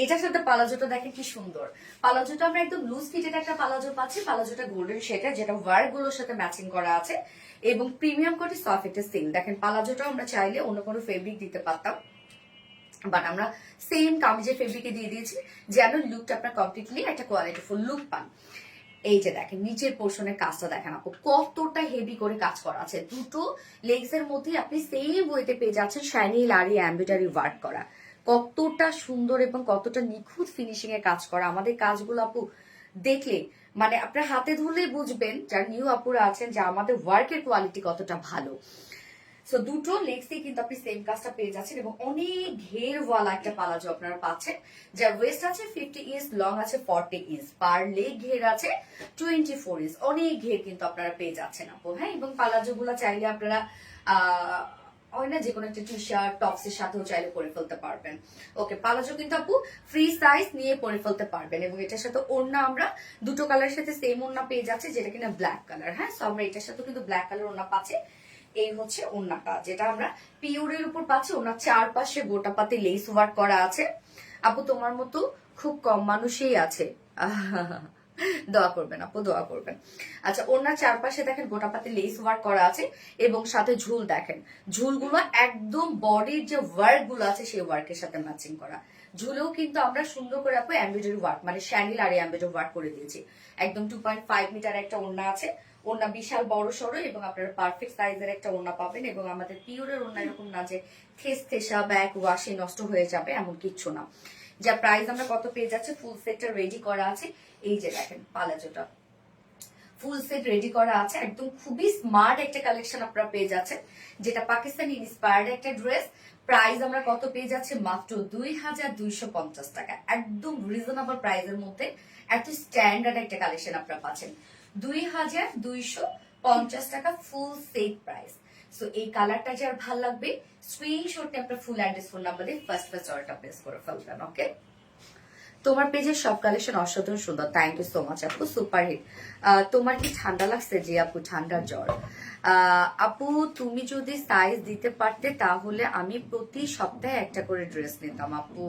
এটার সাথে পালাজোটা দেখেন কি সুন্দর, পালাজোটা আমরা একদম লুজ ফিটেড একটা পালাজো পাচ্ছি, পালাজোটা গোল্ডেন শেডের যেটা ওয়ার্ক গুলোর সাথে ম্যাচিং করা আছে এবং প্রিমিয়াম কোটি সফট একটা সিল্ক। দেখেন পালাজোটা আমরা চাইলে অন্য কোনো ফেব্রিক দিতে পারতাম, বাট আমরা সেম কামিজের ফেব্রিকে দিয়ে দিয়েছি যেন লুকটা আপনার কমপ্লিটলি একটা কোয়ালিটিফুল লুক পান। এই যে দেখেন নিচের পোর্শনের কাজটা দেখেন আপু কতটা হেভি করে কাজ করা আছে, দুটো লেগস এর মধ্যে আপনি সেম ওয়েতে পেয়ে যাচ্ছেন শাইনিল আরি এমব্রয়ডারি ওয়ার্ক করা, কতটা সুন্দর এবং কতটা নিখুঁত ফিনিশিং এ কাজ করা। আমাদের কাজগুলো আপু দেখলে মানে আপনার হাতে ধরলেই বুঝবেন যারা নিউ আপুরা আছেন যে আমাদের ওয়ার্কের কোয়ালিটি কতটা ভালো। সো দুটো লেগসে কিন্তু আপনি সেম কাজটা পেয়ে যাচ্ছেন এবং অনেক ঘেরওয়ালা একটা পালাজো আপনারা পাচ্ছেন, যার ওয়েস্ট আছে 50 ইঞ্চ, লং আছে 40 ইঞ্চ, পার লেগ ঘের আছে 24 ইঞ্চ, অনেক ঘের কিন্তু আপনারা পেয়ে যাচ্ছেন আপু। হ্যাঁ এবং পালাজো গুলা চাইলে আপনারা হয় না যে কোনো একটা টি শার্ট টপস এর সাথেও চাইলে পরে ফেলতে পারবেন। ওকে পালাজো কিন্তু আপু ফ্রি সাইজ নিয়ে পরে ফেলতে পারবেন এবং এটার সাথে ওড়না আমরা দুটো কালারের সাথে সেম ওড়না পেয়ে যাচ্ছে যেটা কিনা ব্ল্যাক কালার। হ্যাঁ সো আমরা এটার সাথে কিন্তু ব্ল্যাক কালার ওড়না পাচ্ছি। এই হচ্ছে ওড়নাটা যেটা আমরা পিওরের উপর পাচ্ছি, ওনার চারপাশে গোটা পাতে লেস ওয়ার্ক করা আছে। আপু তোমার মতো খুব কম মানুষই আছে, দোয়া করবেন আপু দোয়া করবেন। আচ্ছা ওনার চারপাশে দেখেন গোটা পাতে লেস ওয়ার্ক করা আছে এবং সাথে ঝুল দেখেন, ঝুলগুলো একদম বডির যে ওয়ার্ক গুলো আছে সেই ওয়ার্কের সাথে ম্যাচিং করা। ঝুলেও কিন্তু আমরা সুন্দর করে আপু এমব্রয়ডারি ওয়ার্ক মানে শ্যানিল আর এমব্রয়ডারি ওয়ার্ক করে দিয়েছি। একদম 2.5 মিটার একটা ওড়না আছে, ওড়না বিশাল বড় সড়ো এবং আপনারা পারফেক্ট সাইজের একটা ওড়না পাবেন। এবং আমাদের পিওরের ওড়না এরকম না যে থেসা ব্যাক ওয়াশে নষ্ট হয়ে যাবে এমন কিচ্ছু না। যা প্রাইস আমরা কত পেয়ে যাচ্ছে, ফুল সেটটা রেডি করা আছে। এই যে দেখেন পালাজোটা ফুল সেট রেডি করা আছে, একদম খুবই স্মার্ট একটা কালেকশন আপনারা পেয়ে যাচ্ছেন, যেটা পাকিস্তানি ইন্সপায়ার্ড একটা ড্রেস। প্রাইস আমরা কত পেয়ে যাচ্ছি, মাত্র 2250 টাকা, একদম রিজনেবল প্রাইসের মধ্যে এত স্ট্যান্ডার্ড একটা কালেকশন আপনারা পাচ্ছেন। 2250 টাকা ফুল সেট প্রাইস। সো এই কালারটা যার ভালো লাগবে স্ক্রিনশটে আপনার ফুল অ্যাড্রেস ফোন নাম্বার দিয়ে ফার্স্ট অর্ডারটা প্লেস করে ফেলবেন। ওকে, তোমার পেজের সব কালেকশন অসাধারণ সুন্দর, থ্যাংক ইউ সো মাচ আপু, সুপার হিট। তোমার কি ঠান্ডা লাগছে? যে আপু ঠান্ডার জ্বর। আপু তুমি যদি সাইজ দিতে পারতে তাহলে আমি প্রতি সপ্তাহে একটা করে ড্রেস নিতাম আপু।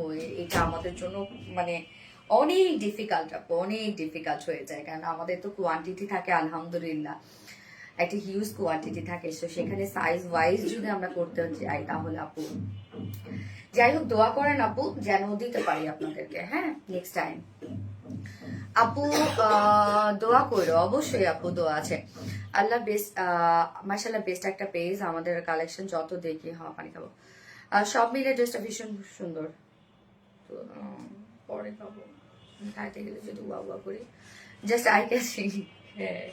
এটা আমাদের জন্য মানে অনেক ডিফিকাল্ট আপু, অনেক ডিফিকাল্ট হয়ে যায়, কারণ আমাদের তো কোয়ান্টিটি থাকে আলহামদুলিল্লাহ, একটা হিউজ কোয়ান্টিটি থাকে। তো সেখানে সাইজ ওয়াইজ যদি আমরা করতে চাই তাহলে আপু যাই হোক দোয়া করেন আপু যেন দিতে পারি আপনাদেরকে। হ্যাঁ, নেক্সট টাইম আপু দোয়া করো, অবশ্যই আপু দোয়া আছে। আল্লাহ বেস্ট, মাশাআল্লাহ বেস্ট একটা পেজ। আমাদের কালেকশন যত দেখি, হ্যাঁ পানি খাবো, সব মিলে ড্রেসটা ভীষণ সুন্দর। তো পরে খাবো, খাইতে গেলে যদি ওয়া ওয়া করি জাস্ট আই ক্যাচিং। হ্যাঁ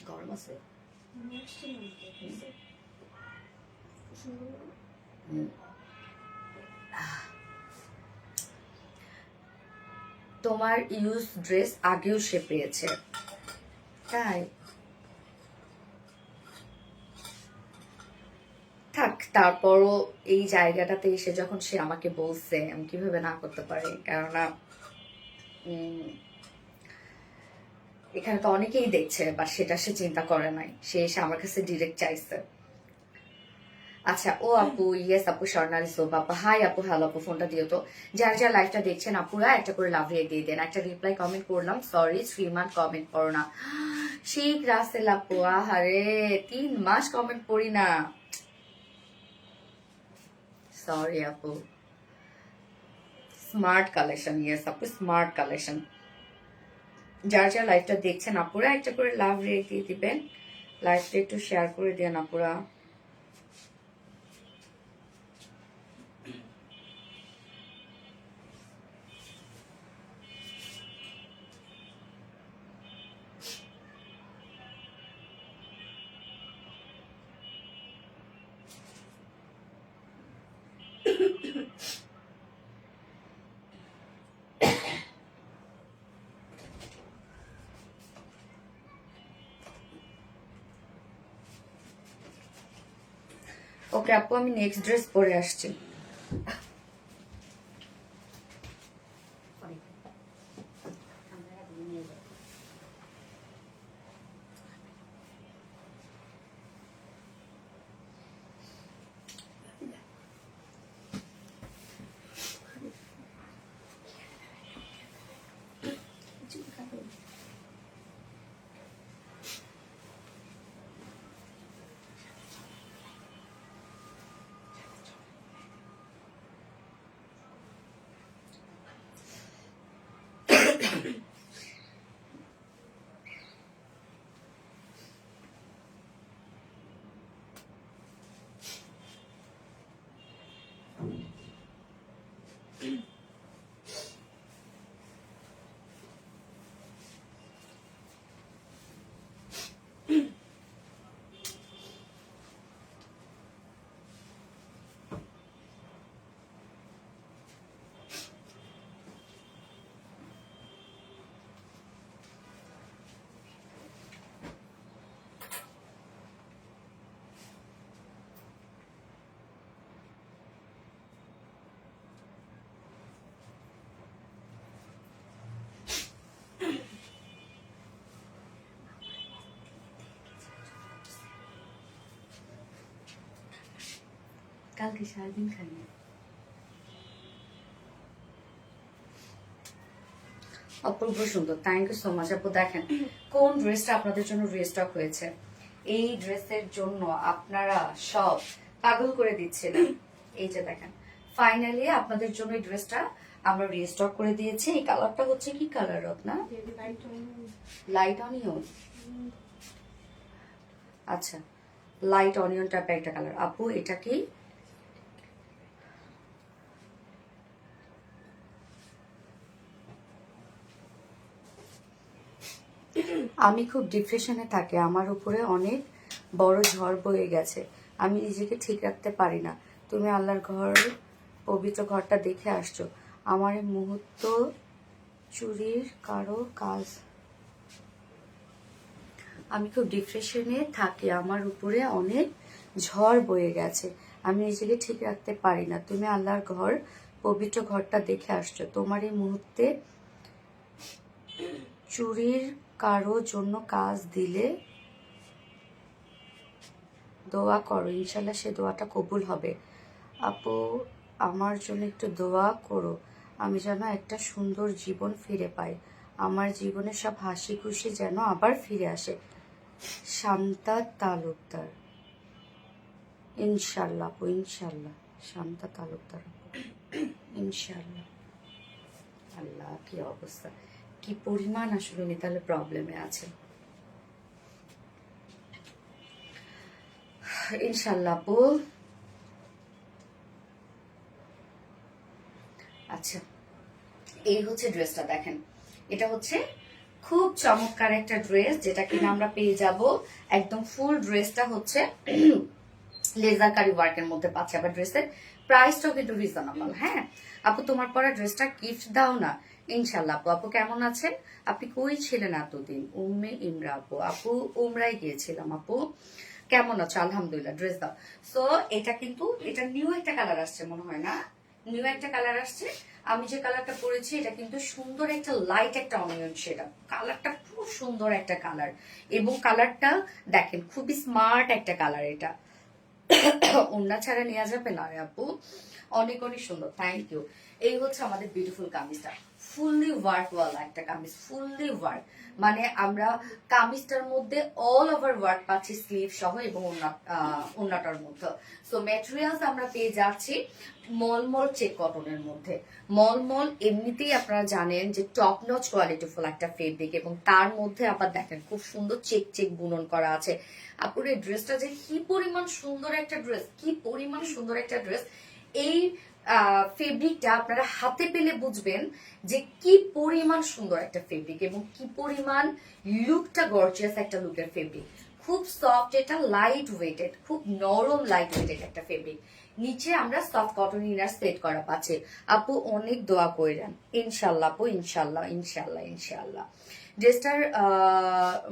গরম আছে। তোমার ইউজ ড্রেস আগেও সে পেয়েছে, তাই? থাক, তারপরও এই জায়গাটাতে এসে যখন সে আমাকে বলছে আমি কিভাবে না করতে পারি, কেননা এখানে তো অনেকেই দেখছে, বা সেটা সে চিন্তা করে নাই, সে এসে আমার কাছে ডিরেক্ট চাইছে। আচ্ছা, ও আপু, ইয়েস আপু, স্বর্ণালী সোপ আপু, হাই আপু, হ্যালো আপু, ফোনটা দিও তো। যারা যারা লাইভটা দেখছেন আপুরা একটা করে লাভ রেট দিয়ে দেন। একটা রিপ্লাই কমেন্ট করলাম, সরি 3 মান্থ কমেন্ট করো না। শিখ রাসেল আপু, আহারে 3 মাস কমেন্ট করি না, সরি আপু। স্মার্ট কালেকশন, ইয়েস আপু, স্মার্ট কালেকশন। যারা যারা লাইভটা দেখছেন আপুরা একটা করে লাভ রেট দিয়ে দিবেন, লাইভটা একটু শেয়ার করে দেন আপুরা। ওকে আপু, আমি নেক্সট ড্রেস পরে আসছি। কালকে সারাদিন খাই। অপূর্ব সুন্দর, থ্যাংক ইউ সো মাচ আপু। দেখেন কোন ড্রেসটা আপনাদের জন্য রিস্টক হয়েছে, এই ড্রেসের জন্য আপনারা সব পাগল করে দিচ্ছিলেন। এই যে দেখেন ফাইনালি আপনাদের জন্য এই ড্রেসটা আমরা রিস্টক করে দিয়েছি। এই কালারটা হচ্ছে কি কালার রত্না? Light onion. আচ্ছা, লাইট অনিয়ন টাইপের একটা কালার। আপু এটা কি? আমি খুব ডিপ্রেশনে থাকি, আমার উপরে অনেক বড় ঝড় বয়ে গেছে, আমি নিজেকে ঠিক রাখতে পারি না। তুমি আল্লাহর ঘর, পবিত্র ঘরটা দেখে আসছো, আমার এই মুহূর্ত চুরির কারো কাজ। আমি খুব ডিপ্রেশনে থাকি, আমার উপরে অনেক ঝড় বয়ে গেছে, আমি নিজেকে ঠিক রাখতে পারি না। তুমি আল্লাহর ঘর, পবিত্র ঘরটা দেখে আসছো, তোমার এই মুহূর্তে চুরির কারো জন্য কাজ দিলে দোয়া করো, ইনশাল্লাহ সে দোয়াটা কবুল হবে। আপু আমার জন্য একটু দোয়া করো, আমি যেন একটা সুন্দর জীবন ফিরে পাই, আমার জীবনে সব হাসি খুশি যেন আবার ফিরে আসে। শান্তা তালুকদার। ইনশাল্লাহ আপু, ইনশাল্লাহ। শান্তা তালুকদার, ইনশাল্লাহ। আল্লাহ কি অবস্থা, কি পরিমাণ আসলে উনি তাহলে প্রবলেমে আছেন। ইনশাল্লাহ আপু। আচ্ছা, এই হচ্ছে ড্রেসটা, দেখেন এটা হচ্ছে খুব চমৎকার একটা ড্রেস, যেটা কিনা আমরা পেয়ে যাব একদম ফুল ড্রেসটা হচ্ছে লেজার কারি ওয়ার্কের মধ্যে পাচ্ছে, আবার ড্রেসের প্রাইসটাও কিন্তু রিজনেবল। হ্যাঁ আপু, তোমার পরা ড্রেসটা গিফট দাও না। ইনশাল্লাহ আপু। আপু কেমন আছেন? আপনি কই ছিলেন এতদিন? উম্মে ইমরা আপু। আপু উমরাই গিয়েছিলাম। আপু কেমন আছো? আলহামদুলিল্লাহ। ড্রেস দাও। সো এটা কিন্তু এটা নিউ একটা কালার আসছে মনে হয় না, নিউ একটা কালার আসছে। আমি যে কালারটা পরেছি এটা কিন্তু সুন্দর একটা লাইট একটা অনিয়ন শেড। কালারটা খুব সুন্দর একটা কালার, এবং কালারটা দেখেন খুবই স্মার্ট একটা কালার। এটা ওন্না ছাড়া নেওয়া যাবে না রে আপু, অনেক অনেক সুন্দর। Thank you. এই হচ্ছে আমাদের বিউটিফুল কামিজটা, ফুললি ওয়ার্ক ওয়ালা একটা কামিজ, ফুললি ওয়ার্ক, মানে আমরা কামিজটার মধ্যে অল ওভার ওয়ার্ক পাচ্ছি স্লিভ সহ, এবং ওন্নাটার মধ্যে। সো ম্যাটেরিয়ালস আমরা পেয়ে যাচ্ছি মলমল চেক কটনের মধ্যে। মলমল এমনিতেই আপনারা জানেন যে টপ নচ কোয়ালিটিফুল একটা ফেব্রিক, এবং তার মধ্যে আবার দেখেন খুব সুন্দর চেক চেক বুনন করা আছে। আপুর এই ড্রেসটা যে কি পরিমাণ সুন্দর একটা ড্রেস, কি পরিমাণ সুন্দর একটা ড্রেস। এই ফেব্রিকটা আপনারা হাতে পেলে বুঝবেন যে কি পরিমাণ সুন্দর একটা ফেব্রিক, এবং কি পরিমাণ লুকটা গর্জিয়াস একটা লুকের ফেব্রিক। খুব সফট, এটা লাইট ওয়েটেড, খুব নরম লাইট ওয়েটেড একটা ফেব্রিক। নিচে আমরা সফট কটন ইনার সেট করা পাচ্ছি। আপু অনেক দোয়া কইরেন। ইনশাল্লাহ আপু, ইনশাল্লাহ ইনশাল্লাহ ইনশাল্লাহ। ড্রেসটার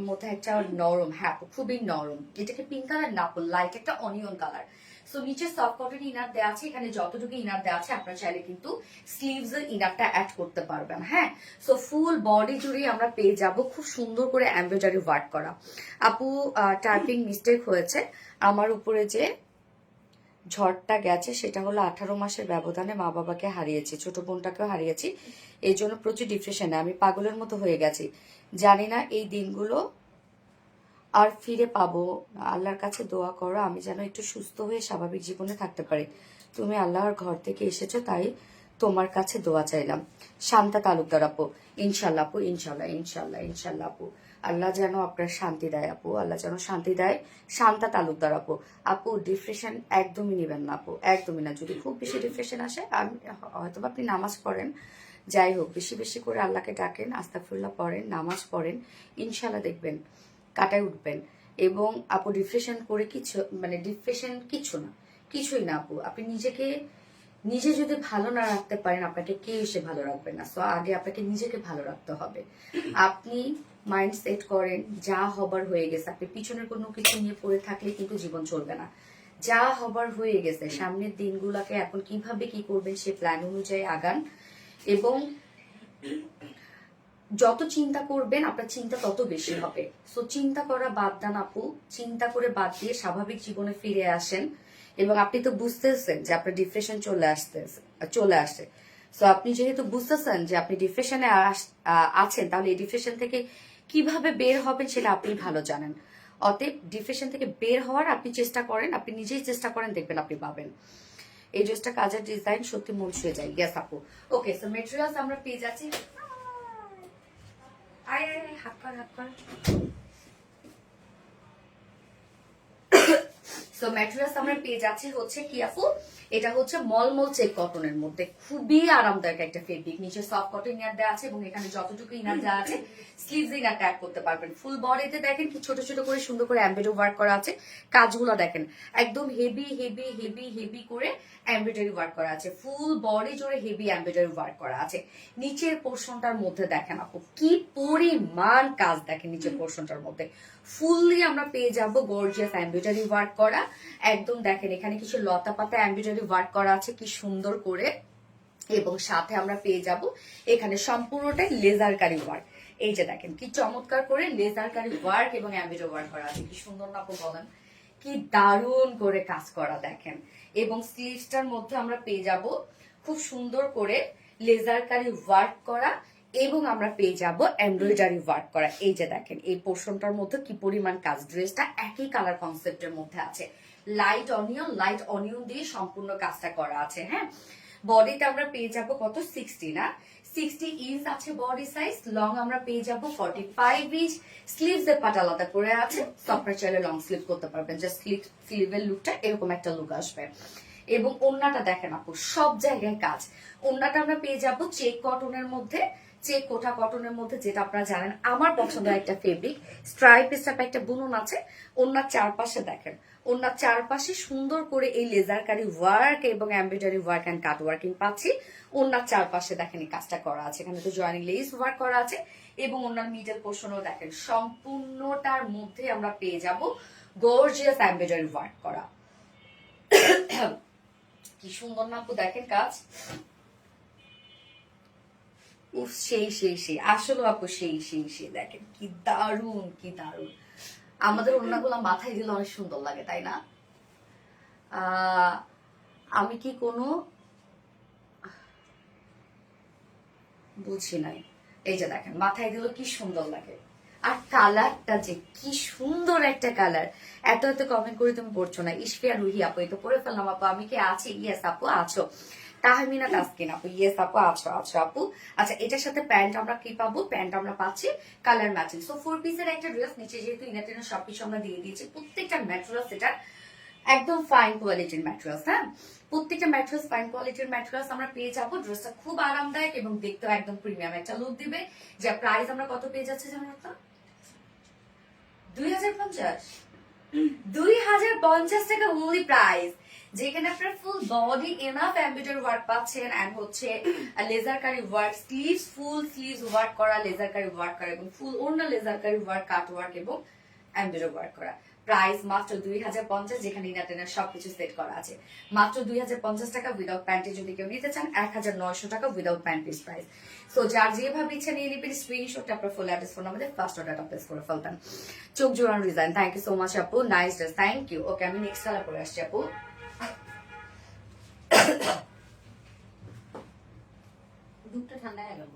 মধ্যে একটা নরম, হ্যাঁ খুবই নরম, এটাকে পিঙ্ক কালার না, লাইট একটা অনিয়ন কালার। সো নিচে সফট কটন ইনার দেওয়া আছে, এখানে যতটুকু ইনার দেওয়া আছে আপনারা চাইলে কিন্তু স্লিভস এর ইনারটা অ্যাড করতে পারবেন। হ্যাঁ, সো ফুল বডি জুড়ে আমরা পেয়ে যাব খুব সুন্দর করে এমব্রয়ডারি ওয়ার্ক করা। আপু টাইপিং মিস্টেক হয়েছে, আমার উপরে যে ঝড়টা গেছে সেটা হলো 18 মাসের ব্যবধানে মা বাবাকে হারিয়েছি, ছোট বোনটাকেও হারিয়েছি, এই জন্য প্রচুর ডিপ্রেশনে আমি পাগলের মতো হয়ে গেছি। জানি না এই দিনগুলো আর ফিরে পাবো। আল্লাহর কাছে দোয়া করো আমি যেন একটু সুস্থ হয়ে স্বাভাবিক জীবনে থাকতে পারি। তুমি আল্লাহর ঘর থেকে এসেছো, তাই তোমার কাছে দোয়া চাইলাম। শান্তা তালুকদার আপু। ইনশাল্লাহ আপু, ইনশাল্লাহ ইনশাল্লাহ ইনশাল্লাহ আপু। আল্লাহ যেন আপনার শান্তি দেয় আপু, আল্লাহ যেন শান্তি দেয়। শান্তা তালুকদার আপু। আপু ডিপ্রেশন একদমই নেবেন না আপু, একদমই না। যদি খুব বেশি ডিপ্রেশন আসে, আমি হয়তো আপনি নামাজ পড়েন, যাই হোক বেশি বেশি করে আল্লাহকে ডাকেন, আস্তাগফিরুল্লাহ পড়েন, নামাজ পড়েন, ইনশাল্লাহ দেখবেন কাটায় উঠবেন। এবং আপু ডিপ্রেশন করে কিছু, মানে ডিপ্রেশন কিছু না, কিছুই না আপু। আপনি নিজেকে নিজে যদি ভালো না রাখতে পারেন, আপনাকে কেউ এসে ভালো রাখবে না। সো আগে আপনাকে নিজেকে ভালো রাখতে হবে। আপনি মাইন্ড সেট করেন, যা হবার হয়ে গেছে। আপনি পিছনের কোনো কিছু নিয়ে পড়ে থাকলে কিন্তু জীবন চলবে না। যা হবার হয়ে গেছে, সামনের দিনগুলোকে এখন কিভাবে কি করবেন সে প্ল্যান অনুযায়ী আগান, এবং যত চিন্তা করবেন আপনার চিন্তা তত বেশি হবে। সো চিন্তা করা বাদ দেন আপু, চিন্তা করে বাদ দিয়ে স্বাভাবিক জীবনে ফিরে আসেন। এবং আপনি তো বুঝতেছেন যে আপনার ডিপ্রেশন চলে আসছে। সো আপনি যেহেতু বুঝতেছেন যে আপনি ডিপ্রেশনে আছেন, তাহলে এই ডিপ্রেশন থেকে কিভাবে বের হবেন সেটা আপনি ভালো জানেন। অতএব ডিপ্রেশন থেকে বের হওয়ার আপনি চেষ্টা করেন, আপনি নিজেই চেষ্টা করেন, দেখবেন আপনি পাবেন। এই ড্রেসটা কাজের ডিজাইন সত্যি মন ছুঁয়ে যায়। ইয়েস আপু। ওকে, সো মেটেরিয়ালস আমরা পেয়ে যাচ্ছি। আয় আয় হাত কর, হাত কর। সো ম্যাটেরিয়ালস আমরা পেয়ে যাচ্ছি হচ্ছে কি আপু, এটা হচ্ছে মলমল চেক কটনের মধ্যে, খুবই আরামদায়ক একটা ফেব্রিক। নিচে সফট কটন ইনার দেওয়া আছে এবং এখানে যতটুকু ইনার দেওয়া আছে স্লিভস ইনার ট্যাগ করতে পারবেন। ফুল বডিতে দেখেন কি ছোট ছোট করে সুন্দর করে এমব্রয়ডারি ওয়ার্ক করা আছে, কাজগুলো দেখেন একদম হেভি হেভি হেভি হেভি করে এমব্রয়ডারি ওয়ার্ক করা আছে, ফুল বডি জুড়ে হেভি এমব্রয়ডারি ওয়ার্ক করা আছে। নিচের পোর্শনটার মধ্যে দেখেন আপু কি পরিমাণ কাজ, দেখেন নিচের পোর্শনটার মধ্যে ফুললি আমরা পেয়ে যাব গর্জিয়াস এমব্রয়ডারি ওয়ার্ক করা। একদম দেখেন এখানে কিছু লতা পাতা এমব্রয়ডারি ওয়ার্ক করা আছে কি সুন্দর করে, এবং সাথে আমরা পেয়ে যাব এখানে সম্পূর্ণটাই লেজার কারি ওয়ার্ক। এই যে দেখেন কি চমৎকার করে লেজার কারি ওয়ার্ক এবং এমব্রয়ডারি ওয়ার্ক করা আছে, কি সুন্দর না আপু বলেন, কি দারুণ করে কাজ করা দেখেন। এবং স্লিভসটার মধ্যে আমরা পেয়ে যাব খুব সুন্দর করে লেজার কারি ওয়ার্ক করা এবং আমরা পেয়ে যাব এমব্রয়ডারি ওয়ার্ক করা। এই যে দেখেন এই পোর্শনটার মধ্যে কি পরিমাণ কাজ, ড্রেসটা একই কালার কনসেপ্টের মধ্যে আছে, লাইট অনিয়ন দিয়ে সম্পূর্ণ কাজটা করা আছে। হ্যাঁ, বডিতে আমরা পেয়ে যাব কত 60 না 60 ইঞ্চ আছে বডি সাইজ, লং আমরা পেয়ে যাব 45 ইঞ্চ। স্লিভস এর পাট আলাদা করে আছে, আপনারা চাইলে লং স্লিভ করতে পারবেন, জাস্ট স্লিভের লুকটা এরকম একটা লুক আসবে। এবং ওড়নাটা দেখেন আপু সব জায়গায় কাজ, ওড়নাটা আমরা পেয়ে যাব চেক কটনের মধ্যে, চেক কোটা কটনের মধ্যে, যেটা আপনারা জানেন আমার পছন্দের একটা ফেব্রিক। স্ট্রাইপ একটা বুনন আছে ওড়নার চারপাশে, দেখেন ওড়নার চারপাশে সুন্দর করে এই লেজার কারি ওয়ার্ক এবং embroidery work and cut working পাচ্ছি। ওড়নার চারপাশে দেখেন এই কাজটা করা আছে, এখানে তো জয়েনিং লেস ওয়ার্ক করা আছে এবং ওড়নার মিডল পোর্শনও দেখেন সম্পূর্ণটার মধ্যে আমরা পেয়ে যাব গর্জিয়াস এমব্রয়ডারি ওয়ার্ক করা। কি সুন্দর না আপু দেখেন কাজ, উফ সেই সেই সেই আসলে আপু সেই সেই সেই দেখেন কি দারুন কি দারুন। আমাদের ওড়নাগুলো মাথায় দিলে অনেক সুন্দর লাগে তাই না? আমি কি কোনো বুঝি নাই, এই যে দেখেন মাথায় দিলে কি সুন্দর লাগে, আর কালারটা যে কি সুন্দর একটা কালার। এত এত কমেন্ট করে তুমি পড়ছো না, ইশফিয়া রুহি আপু এই তো পড়ে ফেললাম আপু, আমি কি আছি? ইয়েস আপু আছো। তাহমিনা তাসকিন আপু ইয়েস আপু আছো আছো আপু। আচ্ছা এটার সাথে প্যান্ট আমরা কি পাবো? প্যান্ট আমরা পাচ্ছি কালার ম্যাচিং। সো 4 পিসের একটা ড্রেস, নিচে যেহেতু ইনার টিনার সবকিছু আমরা দিয়ে দিয়েছি, প্রত্যেকটা ম্যাটেরিয়ালস এটা একদম ফাইন কোয়ালিটির ম্যাটেরিয়ালস। হ্যাঁ, প্রত্যেকটা ম্যাটেরিয়ালস ফাইন কোয়ালিটির ম্যাটেরিয়ালস আমরা পেয়ে যাবো। ড্রেসটা খুব আরামদায়ক এবং দেখতেও একদম প্রিমিয়াম একটা লুক দিবে। যা প্রাইস আমরা কত পেয়ে যাচ্ছে জানো তো? 2050 2050 টাকা ওনলি প্রাইস, যেখানে আপনার full body enough embroidery work পাচ্ছেন এন্ড হচ্ছে লেজার কারি work, sleeves full sleeves work করা, লেজার কারি ওয়ার্ক করা এবং ফুল ওড়না লেজার কারি ওয়ার্ক, কাট ওয়ার্ক এবং এমব্রয়ডারি ওয়ার্ক করা। প্রাইস মাত্র 2050, যেখানে ইনার টিনার সবকিছু সেট করা আছে। মাত্র 2050 টাকা উইদাউট প্যান্টে যদি কেউ নিতে চান 1900 টাকা without pant piece price. So যার যেভাবে ইচ্ছা নিয়ে নিবেন, স্ক্রিনশটটা আপনার full address phone number first অর্ডারটা প্লেস করে ফেলবেন। চোখ জোড়ানো design, thank you so much আপু, nice dress, thank you. Okay আমি নেক্সট কালার পরে আসছি আপু। দুধটা ঠান্ডা হয়ে গেল।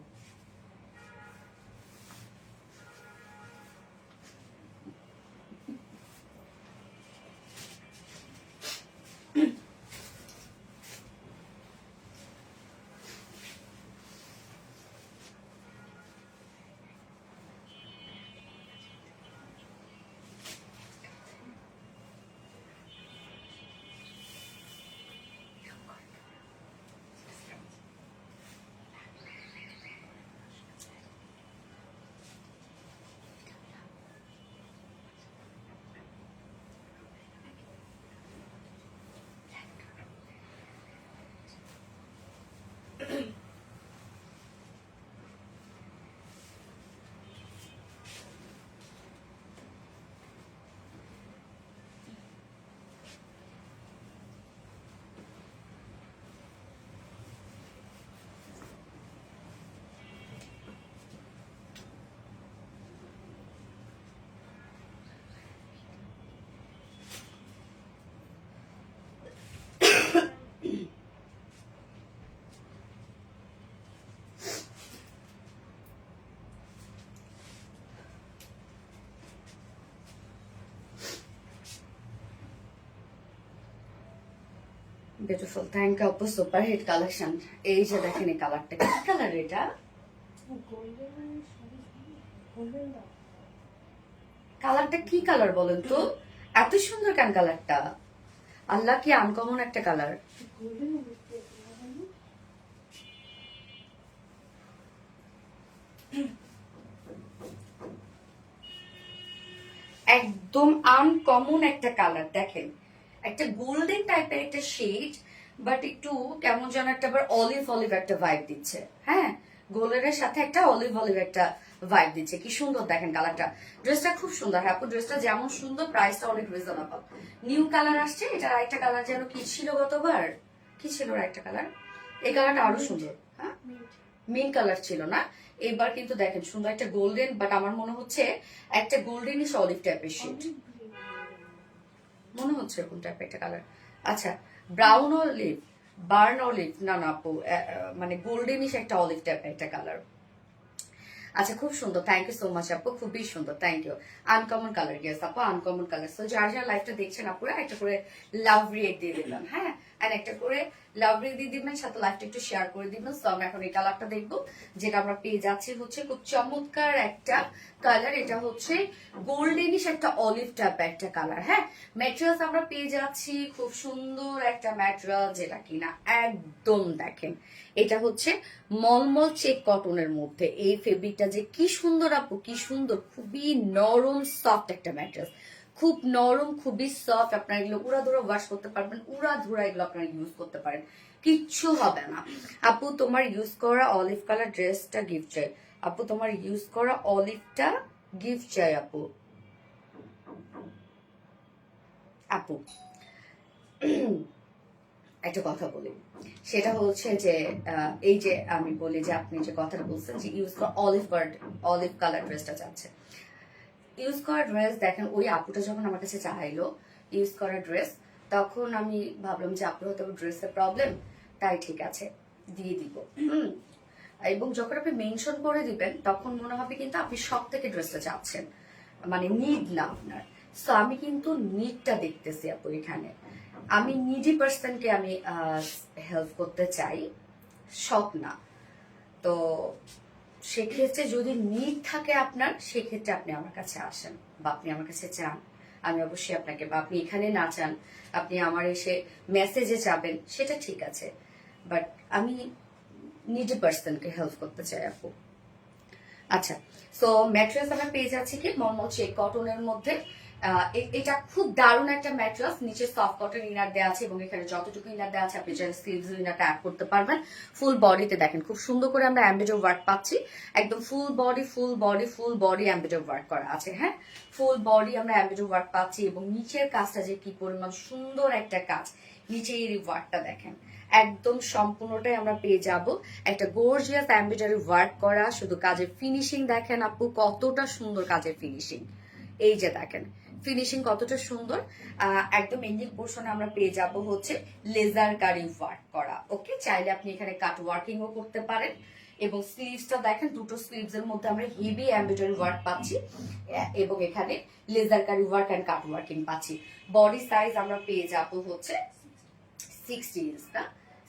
বিউটিফুল, থ্যাংক ইউ আপু, সুপার হিট কালেকশন। এই যে দেখেন এই কালারটা, কি কালার এটা? কালারটা কি কালার বলেন তো? এত সুন্দর কেন কালারটা? আল্লাহ কি আনকমন একটা কালার। একদম আনকমন একটা কালার দেখেন, একটা গোল্ডেন টাইপের একটা শেড, বাট একটু কেমন যেন একটা আবার অলিভ অলিভ একটা ভাইব দিচ্ছে। হ্যাঁ, গোল্ডেনের সাথে একটা অলিভ অলিভ একটা ভাইব দিচ্ছে। কি সুন্দর দেখেন কালারটা, ড্রেসটা খুব সুন্দর। হ্যাঁ আপু, ড্রেসটা যেমন সুন্দর, প্রাইসটা অনেক রিজনেবল। নিউ কালার আসছে, এটার আরেকটা কালার যেন কি ছিল গতবার, কি ছিল আরেকটা কালার, এই কালারটা আরো সুন্দর। হ্যাঁ, মেন কালার ছিল না, এবার কিন্তু দেখেন সুন্দর একটা গোল্ডেন, বাট আমার মনে হচ্ছে একটা গোল্ডেনিশ অলিভ টাইপের শেড মনে হচ্ছে, এরকম টাইপের একটা কালার। আচ্ছা, ব্রাউন অলিভ, বার্ন অলিভ, না না আপু, মানে গোল্ডেনিশ একটা অলিভ টাইপের একটা কালার। আচ্ছা, খুব সুন্দর, থ্যাংক ইউ সো মাচ আপু, খুবই সুন্দর, thank you. Uncommon colour, guess আপু, আনকমন কালার। সো যার যার লাইফটা দেখছেন আপুরা, একটা করে লাভ রিয়েট দিয়ে দিলাম। হ্যাঁ, আর একটা করে লাভ রিয়েট দিয়ে দিবেন, সাথে লাইফটা একটু শেয়ার করে দিবেন। সো আমরা এখন এই কালারটা দেখবো, যেটা আমরা পেয়ে যাচ্ছি হচ্ছে খুব চমৎকার একটা কালার। এটা হচ্ছে গোল্ডেনিশ একটা অলিভ টাইপ একটা কালার। হ্যাঁ, ম্যাটেরিয়ালস আমরা পেয়ে যাচ্ছি খুব সুন্দর একটা ম্যাটেরিয়াল, যেটা কিনা একদম দেখেন, এটা হচ্ছে মলমল চেক কটনের মধ্যে। এই ফেব্রিকটা যে কি সুন্দর আপু, কি সুন্দর, খুবই নরম সফট একটা ম্যাটেরিয়াল, খুব নরম, খুবই সফট। আপনারা এগুলো উড়াধুরা ওয়াশ করতে পারবেন, উড়াধুরা এগুলো আপনারা ইউজ করতে পারেন, কিচ্ছু হবে না। আপু তোমার ইউজ করা অলিভ কালার ড্রেসটা গিফট চাই। আপু তোমার ইউজ করা অলিভটা গিফট চাই আপু। আপু একটা কথা বলি, সেটা হচ্ছে যে এই যে আমি বলি যে আপনি যে কথাটা বলছেন যে ইউজ করা অলিভ কালার ড্রেসটা চাচ্ছে, ইউজ করা ড্রেস দেখেন, ওই আপুটা যখন আমার কাছে চাইলো ইউজ করা ড্রেস, তখন আমি ভাবলাম যে আপুর হয়তো ড্রেসের প্রবলেম, তাই ঠিক আছে দিয়ে দিব। এবং যখন আপনি মেনশন করে দিবেন, তখন মনে হবে কিন্তু আপনি সব থেকে ড্রেসটা চাচ্ছেন, মানে নিড না আপনার। সো আমি কিন্তু নিডটা দেখতেছি আপু এখানে, আমি নিডি পার্সনকে আমি হেল্প করতে চাই, শখ না। তো সেক্ষেত্রে যদি নিড থাকে আপনার, সেক্ষেত্রে আপনি আমার কাছে আসেন বা আপনি আমার কাছে চান, আমি অবশ্যই আপনাকে, বা আপনি এখানে না চান, আপনি আমার এসে মেসেজে যাবেন, সেটা ঠিক আছে, বাট আমি নিডি পার্সনকে হেল্প করতে চাই আপু। আচ্ছা, সো ম্যাট্রেস আমরা পেয়ে যাচ্ছি কি মলমল চেক কটনের মধ্যে। এটা খুব দারুণ একটা ম্যাট্রেস, নিচে সফট কটন ইনার দেওয়া আছে, এবং এখানে যতটুকু ইনার দেওয়া আছে আপনি চাইলে স্লিভস ইনারটা অ্যাড করতে পারবেন। ফুল বডিতে দেখেন খুব সুন্দর করে আমরা এমব্রয়ডারি ওয়ার্ক পাচ্ছি, একদম ফুল বডি এমব্রয়ডারি ওয়ার্ক করা আছে। হ্যাঁ, ফুল বডি আমরা এমব্রয়ডারি ওয়ার্ক পাচ্ছি, এবং নিচের কাজটা যে কি পরিমাণ সুন্দর একটা কাজ, নিচে এই ওয়ার্কটা দেখেন, একদম সম্পূর্ণটাই আমরা পেয়ে যাব একটা গর্জিয়াস এমব্রয়ডারি ওয়ার্ক করা। শুধু কাজের ফিনিশিং দেখেন আপু, কতটা সুন্দর কাজের ফিনিশিং, এই যে দেখেন ফিনিশিং কতটা সুন্দর। একদম এন্ডিং পোর্শনে আমরা পেয়ে যাব হচ্ছে লেজার কারি ওয়ার্ক করা। ওকে, চাইলে আপনি এখানে কাট ওয়ার্কিংও করতে পারেন, এবং স্লিভসটা দেখেন, দুটো স্লিভস এর মধ্যে আমরা হেভি এমব্রয়ডারি ওয়ার্ক পাচ্ছি, এবং এখানে লেজার কারি ওয়ার্ক এন্ড কাট ওয়ার্কিং পাচ্ছি। বডি সাইজ আমরা পেয়ে যাব হচ্ছে 60 ইঞ্চ, না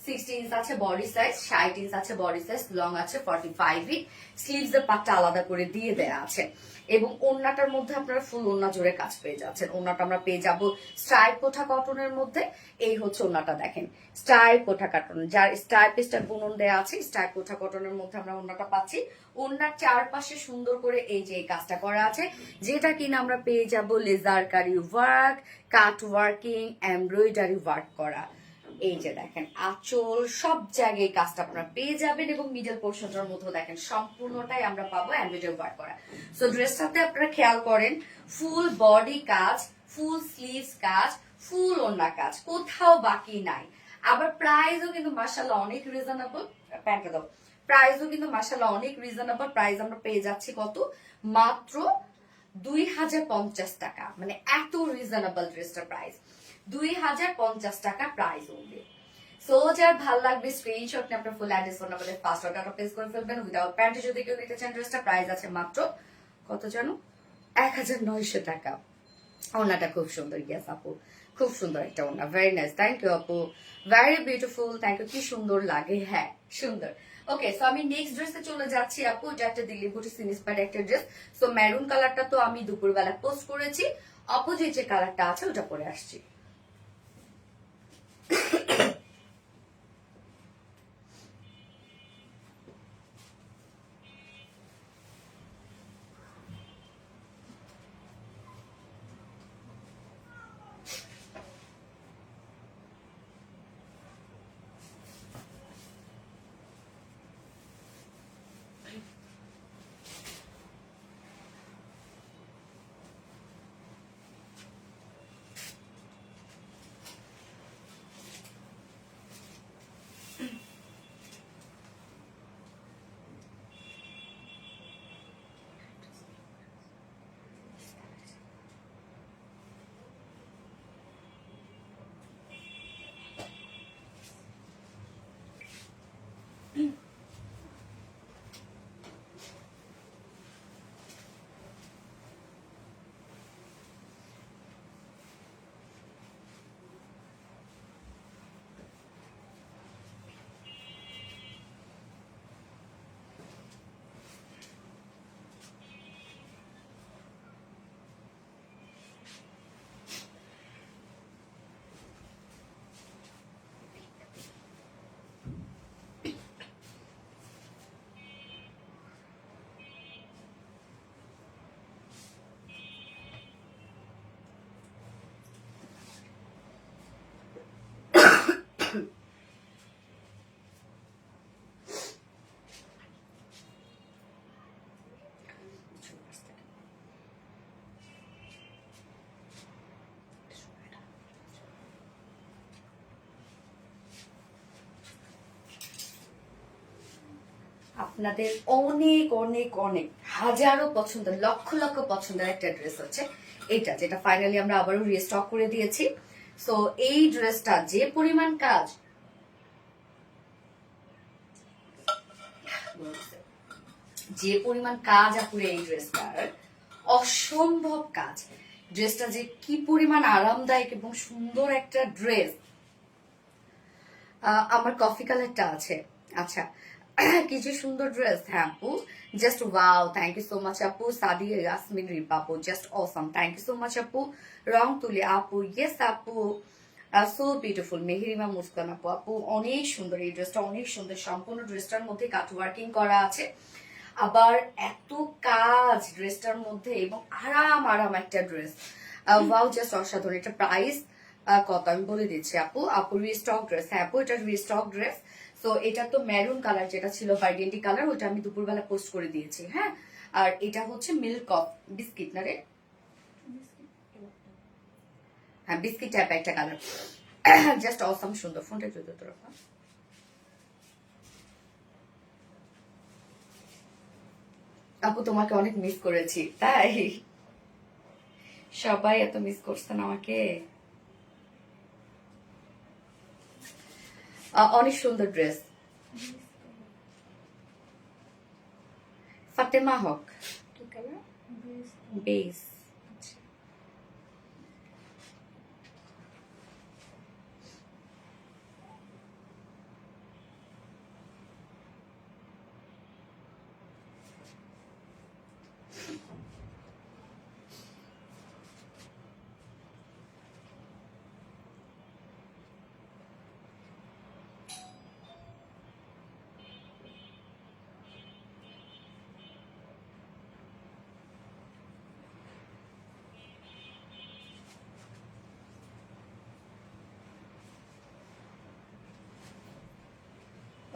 60 ইঞ্চ আছে বডি সাইজ, 60 ইঞ্চ আছে বডি সাইজ, লং আছে 45 ইঞ্চ, স্লিভস এর পাটটা আলাদা করে দিয়ে দেয়া আছে, এবং ওড়নাটার মধ্যে আপনারা ফুল ওড়না জুড়ে কাজ পেয়ে যাচ্ছেন। ওড়নাটা আমরা পেয়ে যাব স্ট্রাইপ কোঠা কটনের মধ্যে। এই হচ্ছে ওড়নাটা দেখেন, স্ট্রাইপ কোঠা কটন, যার স্ট্রাইপ স্টার বুনন দেওয়া আছে, স্ট্রাইপ কোঠা কটনের মধ্যে আমরা ওড়নাটা পাচ্ছি। ওড়নার চারপাশে সুন্দর করে এই যে এই কাজটা করা আছে, যেটা কিনা আমরা পেয়ে যাব লেজার কারি ওয়ার্ক, কাট ওয়ার্কিং, এমব্রয়ডারি ওয়ার্ক করা। এই যে দেখেন আঁচল, সব জায়গায় কাজটা আপনারা পেয়ে যাবেন, এবং মিডল পোর্শনটার মধ্যে দেখেন সম্পূর্ণটাই আমরা পাবো এমব্রয়ডারি ওয়ার্ক করা। সো ড্রেসটাতে আপনারা খেয়াল করেন, ফুল বডি কাজ, ফুল স্লিভস কাজ, ফুল ওড়না কাজ, কোথাও বাকি নাই। আবার প্রাইসও কিন্তু মাশাআল্লাহ অনেক রিজনেবল। প্যান্টটা দাও, প্রাইসও কিন্তু মাশাআল্লাহ অনেক রিজনেবল। প্রাইস আমরা পেয়ে যাচ্ছি কত, মাত্র 2050 টাকা, মানে এত রিজনেবল ড্রেসটার প্রাইস 2050 টাকা প্রাইস ওনলি। সো যার ভালো লাগবে স্ক্রিনশট নিয়ে আপনার ফুল অ্যাড্রেস ফোন নাম্বারে ফার্স্ট অর্ডারটা প্লেস করে ফেলবেন। উইদাউট প্যান্টে যদি কেউ নিতে চান, ড্রেসটা প্রাইস আছে মাত্র কত জানো, 1900 টাকা। ওনাটা খুব সুন্দর, ইয়েস আপু, খুব সুন্দর একটা ওনা, ভেরি নাইস, থ্যাংক ইউ আপু, ভেরি বিউটিফুল, থ্যাংক ইউ, কি সুন্দর লাগে, হ্যাঁ সুন্দর। ওকে, সো আমি নেক্সট ড্রেসে চলে যাচ্ছি আপু, এটা একটা দিল্লি বুটিক ইন্সপায়ার্ড একটা ড্রেস। সো মেরুন কালারটা তো আমি দুপুরবেলা পোস্ট করেছি, অপোজিট যে কালারটা আছে ওটা পরে আসছি। আপনাদের অনেক অনেক অনেক হাজারো পছন্দ, লক্ষ লক্ষ পছন্দের একটা ড্রেস হচ্ছে এটা, যেটা ফাইনালি আমরা আবারও রিস্টক করে দিয়েছি। সো এই ড্রেসটা যে পরিমাণ কাজ, যে পরিমাণ কাজ আপুরে এই ড্রেসটার, অসম্ভব কাজ। ড্রেসটা যে কি পরিমাণ আরামদায়ক এবং সুন্দর একটা ড্রেস। আমার কফি কালারটা আছে, আচ্ছা কি যে সুন্দর ড্রেস। হ্যাঁ আপু, just wow, thank you so much আপু। সাদিয়া ইয়াসমিন রিপা আপু, just awesome, thank you so much আপু। রং তুলি আপু, ইয়েস আপু, সো বিউটিফুল। মেহেরিমা মুস্কান আপু, আপু অনেক সুন্দর এই ড্রেসটা, অনেক সুন্দর। সম্পূর্ণ ড্রেসটার মধ্যে কাট ওয়ার্কিং করা আছে, আবার এত কাজ ড্রেসটার মধ্যে, এবং আরাম আরাম একটা ড্রেস। ওয়াও, জাস্ট অসাধারণ। এটা প্রাইস কত আমি বলে দিচ্ছি আপু। আপু রিস্টক ড্রেস, হ্যাঁ আপু এটা রিস্টক ড্রেস। তো এটা তো মেরুন কালার যেটা ছিল বার্গেন্ডি কালার, ওটা আমি দুপুরবেলা পোস্ট করে দিয়েছি। হ্যাঁ, আর এটা হচ্ছে মিল্ক অফ বিস্কিট না রে, হ্যাঁ বিস্কিট টাইপ একটা কালার। জাস্ট অসম সুন্দর। ফোনটা একটু তোর আপু, তোমাকে অনেক মিস করেছি। তাই সবাই এত মিস করছেন আমাকে। অনেক সুন্দর ড্রেস। ফাতেমা হক, বেস।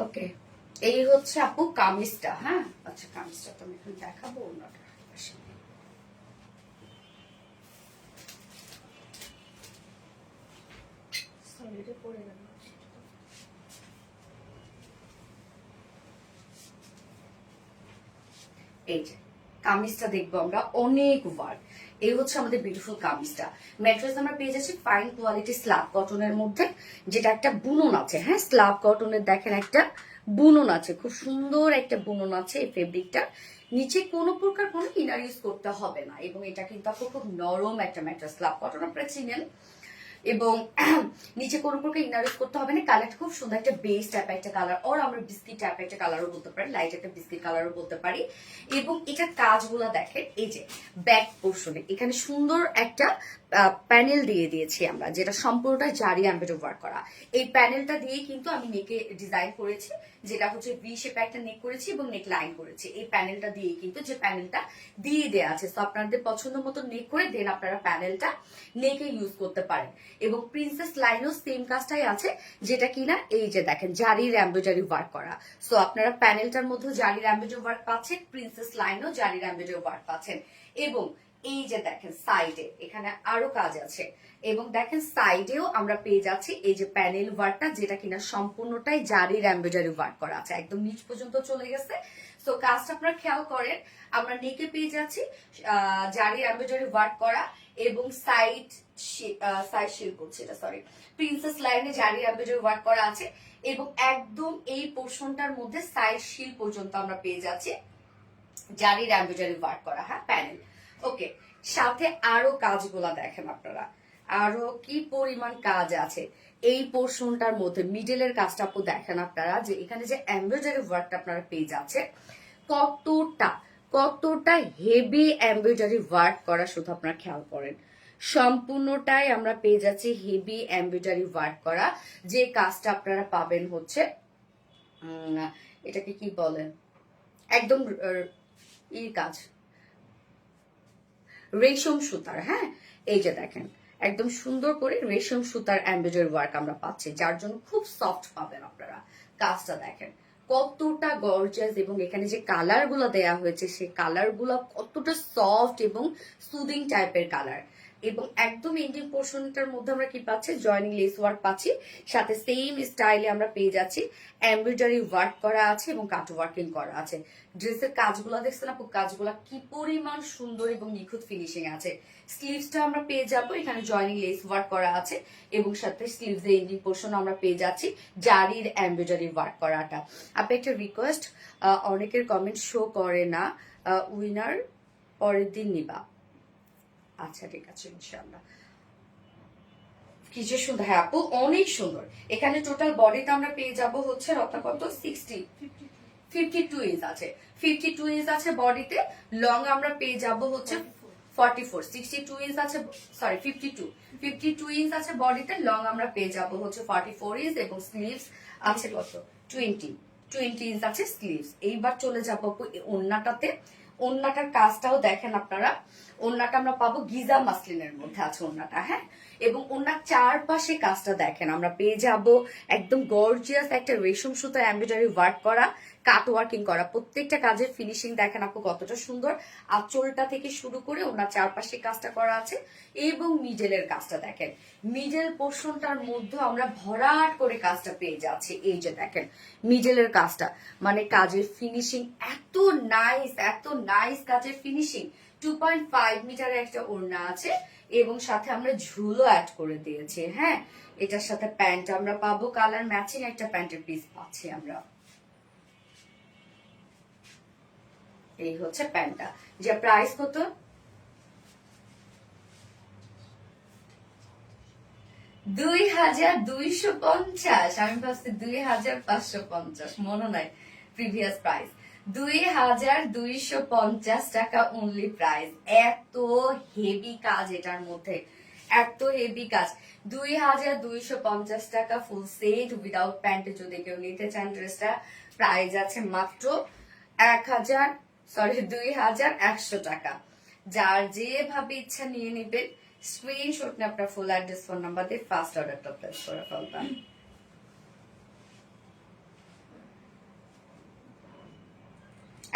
ওকে, এই হচ্ছে আপু কামিজটা। হ্যাঁ, আচ্ছা কামিজটা তো আমি এখন দেখাবো ওনাটা। এই যে কামিজটা দেখবো আমরা, অনেক ওয়ার্ক। এই হচ্ছে আমাদের বিউটিফুল কামিজটা। ম্যাট্রেস আমরা পেয়ে যাচ্ছি ফাইন কোয়ালিটি স্ল্যাব কটনের মধ্যে, যেটা একটা বুনন আছে। হ্যাঁ, স্ল্যাব কটনের দেখেন একটা বুনন আছে, খুব সুন্দর একটা বুনন আছে এই ফেব্রিকটা। নিচে কোনো প্রকার কোনো ইনার ইউজ করতে হবে না, এবং এটা কিন্তু আপু খুব নরম একটা ম্যাট্রেস। স্ল্যাব কটন আপনারা চিনেন, এবং নিচে কোনো প্রকার ইনার ইউজ করতে হবে না। কালারটা খুব সুন্দর একটা বেস টাইপ একটা কালার, ওর আমরা বিস্কিট টাইপ একটা কালারও বলতে পারি, লাইট একটা বিস্কিট কালারও বলতে পারি। এবং এটার কাজগুলো দেখেন, এই যে ব্যাক পোর্শনে এখানে সুন্দর একটা প্যানেল দিয়ে দিয়েছি আমরা, যেটা সম্পূর্ণটা জারি এমব্রয়ডারি ওয়ার্ক করা। এই প্যানেলটা দিয়েই কিন্তু আমি নেকে ডিজাইন করেছি, যেটা হচ্ছে ভি শেপে একটা নেক করেছি এবং নেক লাইন করেছি। এই প্যানেলটা দিয়ে কিন্তু, যে প্যানেলটা দিয়ে দেওয়া আছে, তো আপনাদের পছন্দ মতো নেক করে দেন আপনারা প্যানেলটা নেকে ইউজ করতে পারেন। এবং প্রিন্সেস লাইনও সেম কাজটাই আছে, যেটা কিনা এই যে দেখেন জারির এমব্রয়ডারি ওয়ার্ক করা। সো আপনারা প্যানেলটার মধ্যে জারির এমব্রয়ডারি ওয়ার্ক পাচ্ছেন, প্রিন্সেস লাইনও জারির এমব্রয়ডারি ওয়ার্ক পাচ্ছেন। এবং এই যে দেখেন সাইডে এখানে আরো কাজ আছে, এবং দেখেন সাইডেও আমরা পেয়ে যাচ্ছি এই যে প্যানেল ওয়ার্কটা, যেটা কিনা সম্পূর্ণটাই জারির এমব্রয়ডারি ওয়ার্ক করা আছে, একদম নিচ পর্যন্ত চলে গেছে। সো কাজটা আপনারা খেয়াল করেন, আমরা নেকে পেয়ে যাচ্ছি জারির এমব্রয়ডারি ওয়ার্ক করা, এবং সাইড শিল করছে এটা, সরি, প্রিন্সেস লাইনে জারির এমব্রয়ডারি ওয়ার্ক করা আছে। এবং একদম এই পোর্শনটার মধ্যে সাইড শিল পর্যন্ত আমরা পেয়ে যাচ্ছি জারির এমব্রয়ডারি ওয়ার্ক করা, হ্যাঁ প্যানেল। ওকে, সাথে আরো কাজগুলা দেখেন আপনারা, আরো কি পরিমাণ কাজ আছে এই পোর্শনটার মধ্যে। মিডলের কাজটা আপু দেখেন আপনারা, যে এখানে যে এমব্রয়ডারি ওয়ার্কটা আপনারা পেয়ে যাচ্ছে, কতটা কতটা হেভি এমব্রয়ডারি ওয়ার্ক করা, শুধু আপনারা খেয়াল করেন। সম্পূর্ণটাই আমরা পেয়ে যাচ্ছি হেভি এমব্রয়ডারি ওয়ার্ক করা, যে কাজটা আপনারা পাবেন হচ্ছে এটাকে কি বলেন, একদম কাজ রেশম সুতার, হ্যাঁ এই যে দেখেন একদম সুন্দর করে রেশম সুতার এমব্রয়ডারি ওয়ার্ক আমরা পাচ্ছি, যার জন্য খুব সফট পাবেন আপনারা। কাজটা দেখেন কতটা গর্জিয়াস, এবং এখানে যে কালার গুলা দেয়া হয়েছে, সেই কালার গুলা কতটা সফট এবং সুদিং টাইপের কালার। এবং একদম এন্ডিং পোর্শনটার মধ্যে আমরা কি পাচ্ছি, জয়নিং লেস ওয়ার্ক পাচ্ছি, সাথে সেম স্টাইলে আমরা পেয়ে যাচ্ছি এমব্রয়ডারি ওয়ার্ক করা আছে এবং কাট ওয়ার্কিং করা আছে। ড্রেসের কাজগুলা দেখছেন আপু, কাজগুলা কি পরিমাণ সুন্দর এবং নিখুঁত ফিনিশিং আছে। স্লিভসটা আমরা পেয়ে যাবো, এখানে জয়নিং লেস ওয়ার্ক করা আছে, এবং সাথে স্লিভস এর এন্ডিং পোর্শন আমরা পেয়ে যাচ্ছি জারির এমব্রয়ডারি ওয়ার্ক করাটা। আপনি একটা রিকোয়েস্ট, অনেকের কমেন্ট শো করে না, উইনার পরের দিন নিবা। আচ্ছা ঠিক আছে, ইনশাআল্লাহ। কি যে সুন্দর, হ্যাঁ আপু অনেক সুন্দর। এখানে টোটাল বডিটা আমরা পেয়ে যাব হচ্ছে রত্না কত 52 ইঞ্চ আছে, 52 ইঞ্চ আছে বডিতে। লং আমরা পেয়ে যাব হচ্ছে 44, 62 ইঞ্চ আছে, সরি 52 ইঞ্চ আছে বডিতে, লং আমরা পেয়ে যাব হচ্ছে 44 ইঞ্চ, এবং স্লিভস আছে কত 20 ইঞ্চ আছে স্লিভস। এইবার চলে যাবো ওড়নাটাতে। ওড়নাটার কাজটাও দেখেন আপনারা, ওড়নাটা আমরা পাবো গিজা মাসলিনের মধ্যে আছে ওড়নাটা, হ্যাঁ। এবং ওড়নার চারপাশে কাজটা দেখেন আমরা পেয়ে যাব একদম গর্জিয়াস একটা রেশম সুতা এমব্রয়ডারি ওয়ার্ক করা, কাট ওয়ার্কিং করা। প্রত্যেকটা কাজের ফিনিশিং দেখেন আপু কতটা সুন্দর। আঁচলটা থেকে শুরু করে ওনার চারপাশে কাজটা করা আছে, এবং মিডলের কাজটা দেখেন, মিডল পোর্শনটার মধ্যে আমরা ভরাট করে কাজটা পেয়ে যাচ্ছি। এই যে দেখেন মিডলের কাজটা, মানে কাজের ফিনিশিং এত নাইস কাজের ফিনিশিং। 2.5 মিটারের একটা ওড়না আছে, এবং সাথে আমরা ঝুলো অ্যাড করে দিয়েছি, হ্যাঁ। এটার সাথে প্যান্ট আমরা পাবো, কালার ম্যাচিং একটা প্যান্টের পিস পাচ্ছি আমরা। এই হচ্ছে প্যান্টটা, যে প্রাইস কত 2250। আমি ভাবছি 2550, মনে নাই প্রিভিয়াস প্রাইস 2250 টাকা অনলি প্রাইস। এত হেভি কাজ এটার মধ্যে, এত হেভি কাজ। 2250 টাকা ফুল সেট উইদাউট প্যান্টে যদি কেউ নিতে চান ড্রেসটা, প্রাইস আছে মাত্র 2100 টাকা। যার যেভাবে ইচ্ছা নিয়ে নিবেন, স্ক্রিনশট নিয়ে আপনার ফুল অ্যাড্রেস ফোন নাম্বার দিয়ে ফার্স্ট অর্ডারটা প্লেস করে ফেলবেন।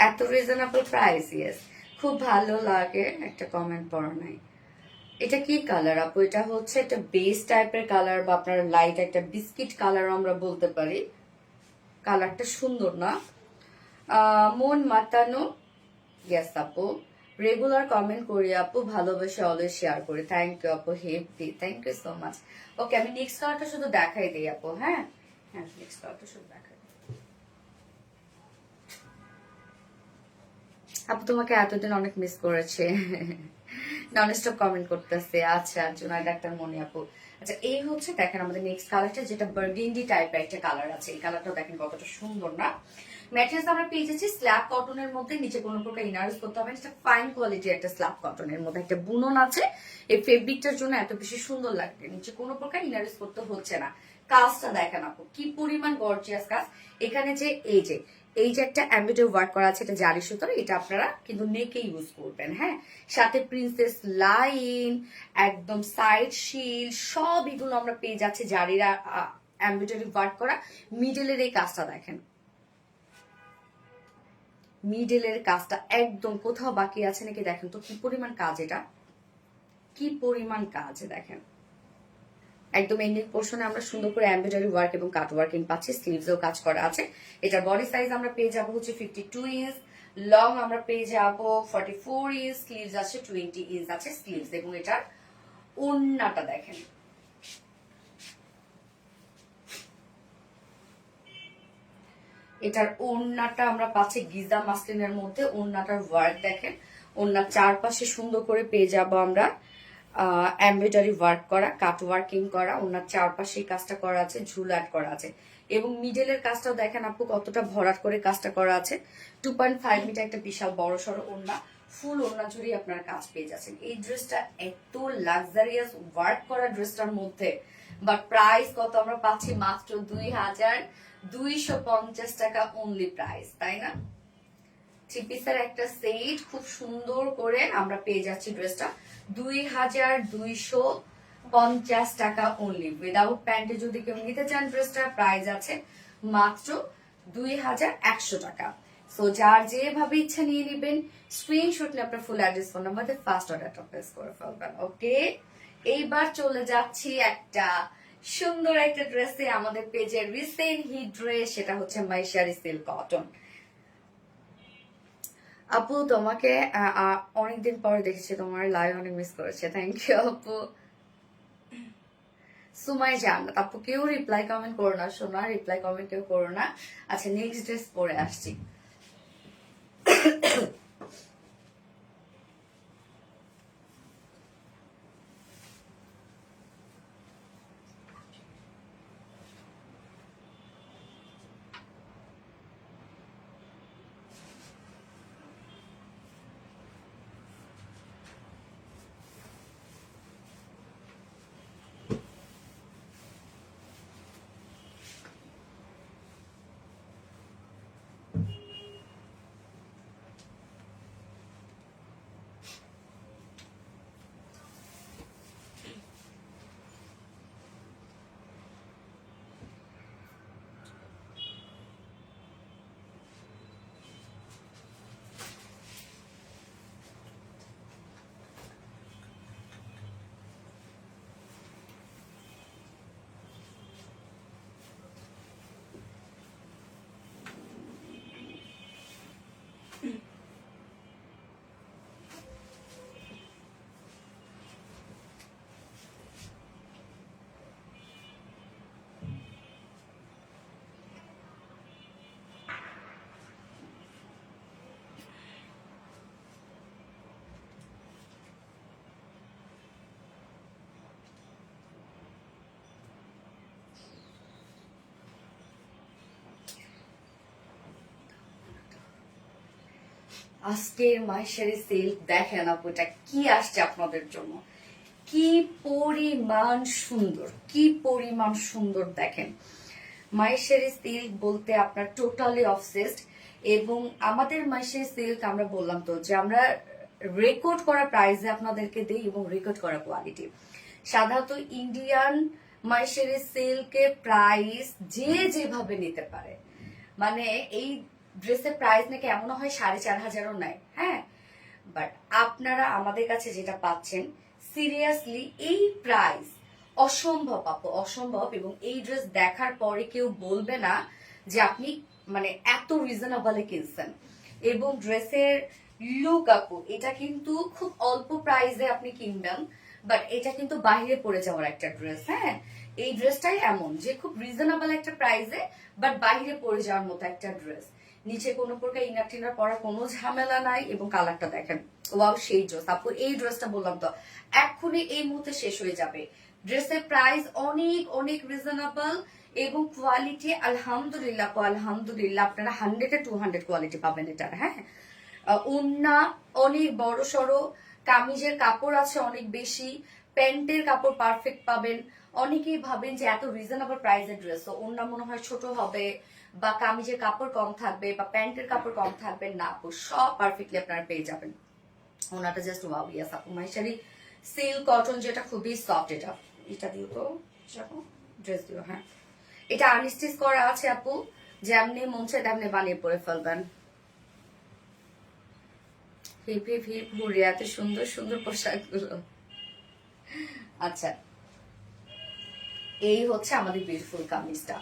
এত রিজনেবল প্রাইস, ইয়েস খুব ভালো লাগে। একটা কমেন্ট পড়ো নাই, এটা কি কালার আপু? এটা হচ্ছে একটা বেস টাইপের কালার, বা আপনার লাইট একটা বিস্কিট কালার আমরা বলতে পারি। কালারটা সুন্দর না? মন মাতানো, ইয়েস আপু। রেগুলার কমেন্ট করি আপু, ভালোবেসে অলওয়েজ শেয়ার করি। থ্যাংক ইউ আপু, happy, thank you so much. Okay, আমি নেক্সট কালারটা শুধু দেখাই দিই আপু, হ্যাঁ হ্যাঁ, নেক্সট কালারটা শুধু দেখাই দিই। আপু তোমাকে এতদিন অনেক মিস করেছে, ননস্টপ কমেন্ট করতেছে। আচ্ছা, জুনাইদ ডাক্তার মনি আপু। আচ্ছা, এই হচ্ছে দেখেন আমাদের নেক্সট কালারটা, যেটা বার্গেন্ডি টাইপের একটা কালার আছে। এই কালারটা দেখেন কতটা সুন্দর না? ম্যাটেরিয়ালস আমরা পেয়ে যাচ্ছি স্ল্যাব কটনের মধ্যে, নিচে কোনো প্রকার ইনার্স করতে হবে না, এটা ফাইন কোয়ালিটির একটা স্ল্যাব কটনের মধ্যে একটা বুনন আছে। এই ফেব্রিকটার জন্য এত বেশি সুন্দর লাগবে, নিচে কোনো প্রকার ইনার্স করতে হচ্ছে না। কাজটা দেখেন আপু কি পরিমাণ গর্জিয়াস কাজ। এখানে যে এই যে একটা এমব্রয়ডারি ওয়ার্ক করা আছে, এটা জারি সুতোর, এটা আপনারা কিন্তু নেকে ইউজ করবেন। হ্যাঁ, সাথে প্রিন্সেস লাইন, একদম সাইড শিল, সব এগুলো আমরা পেয়ে যাচ্ছি জারিরা এমব্রয়ডারি ওয়ার্ক করা। মিডলের এই কাজটা দেখেন, মিডলের কাজটা একদম কোথাও বাকি আছে নাকি দেখেন তো, কি পরিমাণ কাজ, এটা কি পরিমাণ কাজ দেখেন। একদম এন্ডিং পোর্শনে আমরা সুন্দর করে এমব্রয়ডারি ওয়ার্ক এবং কাট ওয়ার্কিং পাচ্ছি, স্লিভসেও কাজ করা আছে। এটার বডি সাইজ আমরা পেয়ে যাবো হচ্ছে 52 ইঞ্চ, লং আমরা পেয়ে যাবো 44 ইঞ্চ, স্লিভস আছে 20 ইঞ্চ আছে স্লিভস। এবং এটার ওড়নাটা দেখেন, এটার ওড়নাটা আমরা পাচ্ছি গিজা মাসলিনের মধ্যে। ওড়নাটার ওয়ার্ক দেখেন, ওড়নার চারপাশে সুন্দর করে পেয়ে যাবো আমরা এমব্রয়ডারি ওয়ার্ক করা, কাট ওয়ার্কিং করা, ওনার চারপাশে কাজটা করা আছে, ঝুল অ্যাড করা আছে। এবং মিডলের কাজটাও দেখেন আপু কতটা ভরাট করে কাজটা করা আছে। 2.5 মিটার একটা বিশাল বড় সড়ো ওড়না, ফুল ওড়না জুড়ে আপনারা কাজ পেয়ে যাচ্ছেন। এই ড্রেসটা এত লাক্সারিয়াস ওয়ার্ক করা ড্রেসটার মধ্যে, বাট প্রাইস কত আমরা পাচ্ছি মাত্র 2250 টাকা অনলি প্রাইস, তাই না? থ্রি পিসের একটা সেট খুব সুন্দর করে আমরা পেয়ে যাচ্ছি ড্রেসটা 2250 টাকা অনলি। উইদাউট প্যান্টে যদি কেউ নিতে চান ড্রেসটার প্রাইস আছে মাত্র 2100 টাকা। সো যার যেভাবে ইচ্ছা নিয়ে নিবেন, স্ক্রিনশট নিয়ে আপনার ফুল অ্যাড্রেস ফোন নাম্বার দিয়ে ফার্স্ট অর্ডারটা প্লেস করে ফেলবেন। ওকে, এইবার চলে যাচ্ছি একটা সুন্দর একটা ড্রেসে, আমাদের পেজের রিসেন্ট হিট ড্রেস, সেটা হচ্ছে মাইশারি সিল্ক কটন। আপু তোমাকে অনেকদিন পরে দেখেছি, তোমার লাইভ অনেক মিস করেছে, থ্যাংক ইউ আপু। সুমাই জান্নাত আপু, কেউ রিপ্লাই কমেন্ট করো না সোনা, রিপ্লাই কমেন্ট কেউ করো না। আচ্ছা, নেক্সট ড্রেস পরে আসছি। আজকের মাইশারি সিল্ক দেখেন আপু, এটা কি আসছে আপনাদের জন্য, কি পরিমাণ সুন্দর, কি পরিমাণ সুন্দর দেখেন। মাইশারি সিল্ক বলতে আপনার টোটালি অবসেসড। এবং আমাদের মাইশারি সিল্ক আমরা বললাম তো যে আমরা রেকর্ড করা প্রাইসে আপনাদেরকে দিই এবং রেকর্ড করা কোয়ালিটি। সাধারণত ইন্ডিয়ান মাইশারি সিল্কের প্রাইস যে যেভাবে নিতে পারে, মানে এই ড্রেসের প্রাইস নাকি এমন হয় 4500ও নাই। হ্যাঁ, বাট আপনারা আমাদের কাছে যেটা পাচ্ছেন, সিরিয়াসলি এই প্রাইস অসম্ভব আপু, অসম্ভব। এবং এই ড্রেস দেখার পরে কেউ বলবে না যে আপনি মানে এত রিজনেবলে কিনছেন। এবং ড্রেসের লুক আপু, এটা কিন্তু খুব অল্প প্রাইসে আপনি কিনবেন, বাট এটা কিন্তু বাইরে পড়ে যাওয়ার একটা ড্রেস। হ্যাঁ, এই ড্রেসটাই এমন যে খুব রিজনেবল একটা প্রাইসে বাট বাইরে পড়ে যাওয়ার মতো একটা ড্রেস। নিচে কোনো প্রকার ইনার টিনার পরার কোনো ঝামেলা নাই। এবং কালারটা দেখেন, ওয়াও সেই ড্রেস আপু। এই ড্রেসটা বললাম তো এক্ষুনি এই মুহূর্তে শেষ হয়ে যাবে। ড্রেসের প্রাইস অনেক অনেক রিজনেবল এবং কোয়ালিটি আলহামদুলিল্লাহ আলহামদুলিল্লাহ আপনারা 100-এ 200 কোয়ালিটি পাবেন এটার। হ্যাঁ, ওন্না অনেক বড় সড়ো, কামিজের কাপড় আছে অনেক বেশি, প্যান্টের কাপড় পারফেক্ট পাবেন। অনেকেই ভাবেন যে এত রিজনেবল প্রাইসের ড্রেস তো ওন্না মনে হয় ছোট হবে বা কামিজের কাপড় কম থাকবে বা প্যান্টের কাপড় কম থাকবে, না আপু সব পারফেক্টলি আপনারা পেয়ে যাবেন। ওনাটা জাস্ট ওয়াও। ইয়াস আপু, মাইশারি সিল্ক কটন, যেটা খুবই সফট। এটা দিও তো ড্রেস দিও। হ্যাঁ, এটা আনস্টিচ করা আছে আপু, যেমনি মন চায় তেমনি বানিয়ে পরে ফেলবেন। হিপ হিপ হিপ হুড়ে, এত সুন্দর সুন্দর পোশাক গুলো। আচ্ছা, এই হচ্ছে আমাদের বিউটিফুল কামিজটা।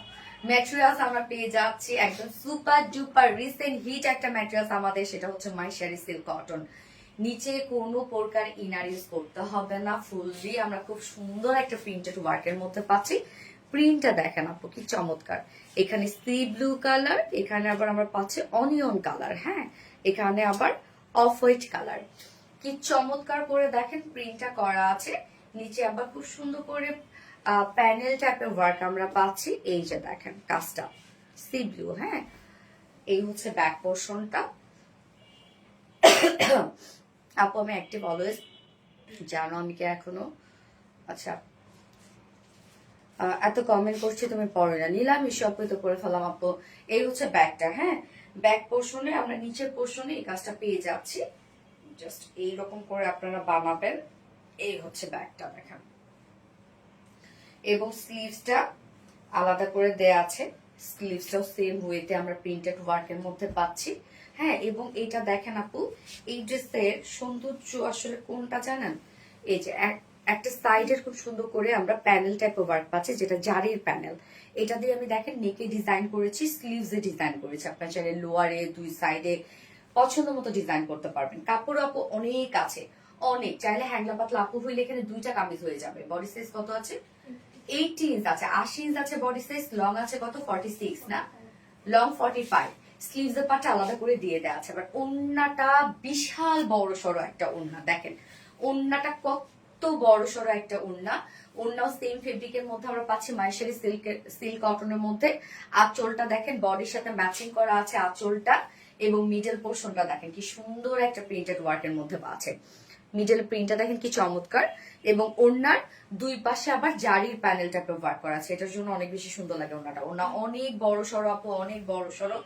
ম্যাটেরিয়ালস আমরা পেয়ে যাচ্ছি একদম সুপার ডুপার রিসেন্ট হিট একটা ম্যাটেরিয়ালস আমাদের, সেটা হচ্ছে মাইশারি সিল্ক কটন। নিচে কোনো প্রকার ইনার ইউজ করতে হবে না, ফুললি আমরা খুব সুন্দর একটা প্রিন্টেড ওয়ার্কের মধ্যে পাচ্ছি। প্রিন্টটা দেখেন আপু কি চমৎকার, এখানে সি ব্লু কালার, এখানে আবার আমরা পাচ্ছি অনিয়ন কালার, হ্যাঁ এখানে আবার অফ হোয়াইট কালার। কি চমৎকার করে দেখেন প্রিন্টটা করা আছে। নিচে আবার খুব সুন্দর করে প্যানেল টাইপের ওয়ার্ক আমরা পাচ্ছি। এই যে দেখেন কাজটা সি ব্লু। হ্যাঁ, এই হচ্ছে ব্যাক পোর্শনটা। আপু আমি অ্যাক্টিভ অলওয়েজ, জানো আমি কি এখনো। আচ্ছা, এত কমেন্ট করছি তুমি পড়ো না, নিলাম সবই তো করে ফেলাম আপু। এই হচ্ছে ব্যাকটা। হ্যাঁ, ব্যাক পোর্শনে আমরা নিচের পোর্শনে এই কাজটা পেয়ে যাচ্ছি। জাস্ট এইরকম করে আপনারা বানাবেন। এই হচ্ছে ব্যাকটা দেখেন, এবং স্লিভসটা আলাদা করে দেয়া আছে। স্লিভসটাও সেম ওয়েতে আমরা প্রিন্টেড ওয়ার্কের মধ্যে পাচ্ছি। হ্যাঁ, এবং এটা দেখেন আপু, এই ড্রেসের সৌন্দর্য আসলে কোনটা জানেন, এই যে একটা সাইডের খুব সুন্দর করে আমরা প্যানেল টাইপের ওয়ার্ক পাচ্ছি, যেটা জারির প্যানেল। এটা দিয়ে আমি দেখেন নেকে ডিজাইন করেছি, স্লিভসে ডিজাইন করেছি। আপনার চাইলে লোয়ারে দুই সাইডে পছন্দ মতো ডিজাইন করতে পারবেন। কাপড় আপু অনেক আছে, অনেক চাইলে হ্যাংলা পাতলা আপু হইলে এখানে দুইটা কামিজ হয়ে যাবে। বডি সাইজ কত আছে? 80 ইঞ্চ আছে, 80 ইঞ্চ আছে বডি সাইজ। লং আছে কত? 46 না, লং 45। স্লিভস এর পাটটা আলাদা করে দিয়ে দেওয়া আছে। বাট ওন্নাটা বিশাল বড় সড়ো একটা ওন্না, দেখেন ওন্নাটা কত বড় সড়ো একটা ওন্না। ওন্নাও সেম ফেব্রিকের মধ্যে আমরা পাচ্ছি, মাইশারি সিল্ক কটনের মধ্যে। আঁচলটা দেখেন বডির সাথে ম্যাচিং করা আছে আঁচলটা, এবং মিডল পোর্শনটা দেখেন কি সুন্দর একটা প্রিন্টেড ওয়ার্কের মধ্যে আছে। মিডল প্রিন্টটা দেখেন কি চমৎকার, এবং ওড়নার দুই পাশে আবার জারির প্যানেল টাইপের ওয়ার্ক করা আছে। এটার জন্য অনেক বেশি সুন্দর লাগে ওড়নাটা। ওড়না অনেক বড় সড়ো আপু, অনেক বড় সড়ো।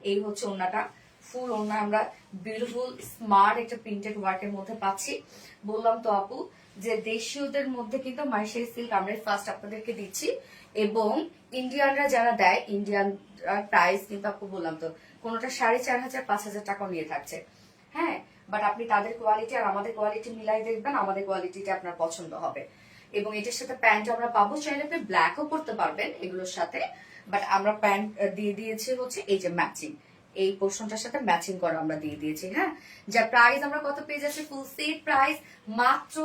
এই হচ্ছে ওড়নাটা, ফুল ওড়না আমরা বিউটিফুল স্মার্ট একটা প্রিন্টেড ওয়ার্কের মধ্যে পাচ্ছি। বললাম তো আপু যে দেশীয়দের মধ্যে কিন্তু মাইশারি সিল্ক আমরা ফার্স্ট আপনাদেরকে দিচ্ছি, এবং ইন্ডিয়ানরা যারা দেয়, ইন্ডিয়ান প্রাইস কিন্তু আপু বললাম তো কোনোটা 4,500 5,000 টাকা নিয়ে থাকছে। হ্যাঁ, বাট আপনি তাদের কোয়ালিটি আর আমাদের কোয়ালিটি মিলাই দেখবেন, আমাদের কোয়ালিটিটা আপনার পছন্দ হবে। এবং এটার সাথে প্যান্ট আমরা পাবো, চাইলে আপনি ব্ল্যাকও পরতে পারবেন এগুলোর সাথে। বাট আমরা প্যান্ট দিয়ে দিয়েছি হচ্ছে এই যে ম্যাচিং, এই পোর্শনটার সাথে ম্যাচিং করা আমরা দিয়ে দিয়েছি। হ্যাঁ, যার প্রাইস আমরা কত পেয়ে যাচ্ছি, ফুল সেট প্রাইস মাত্র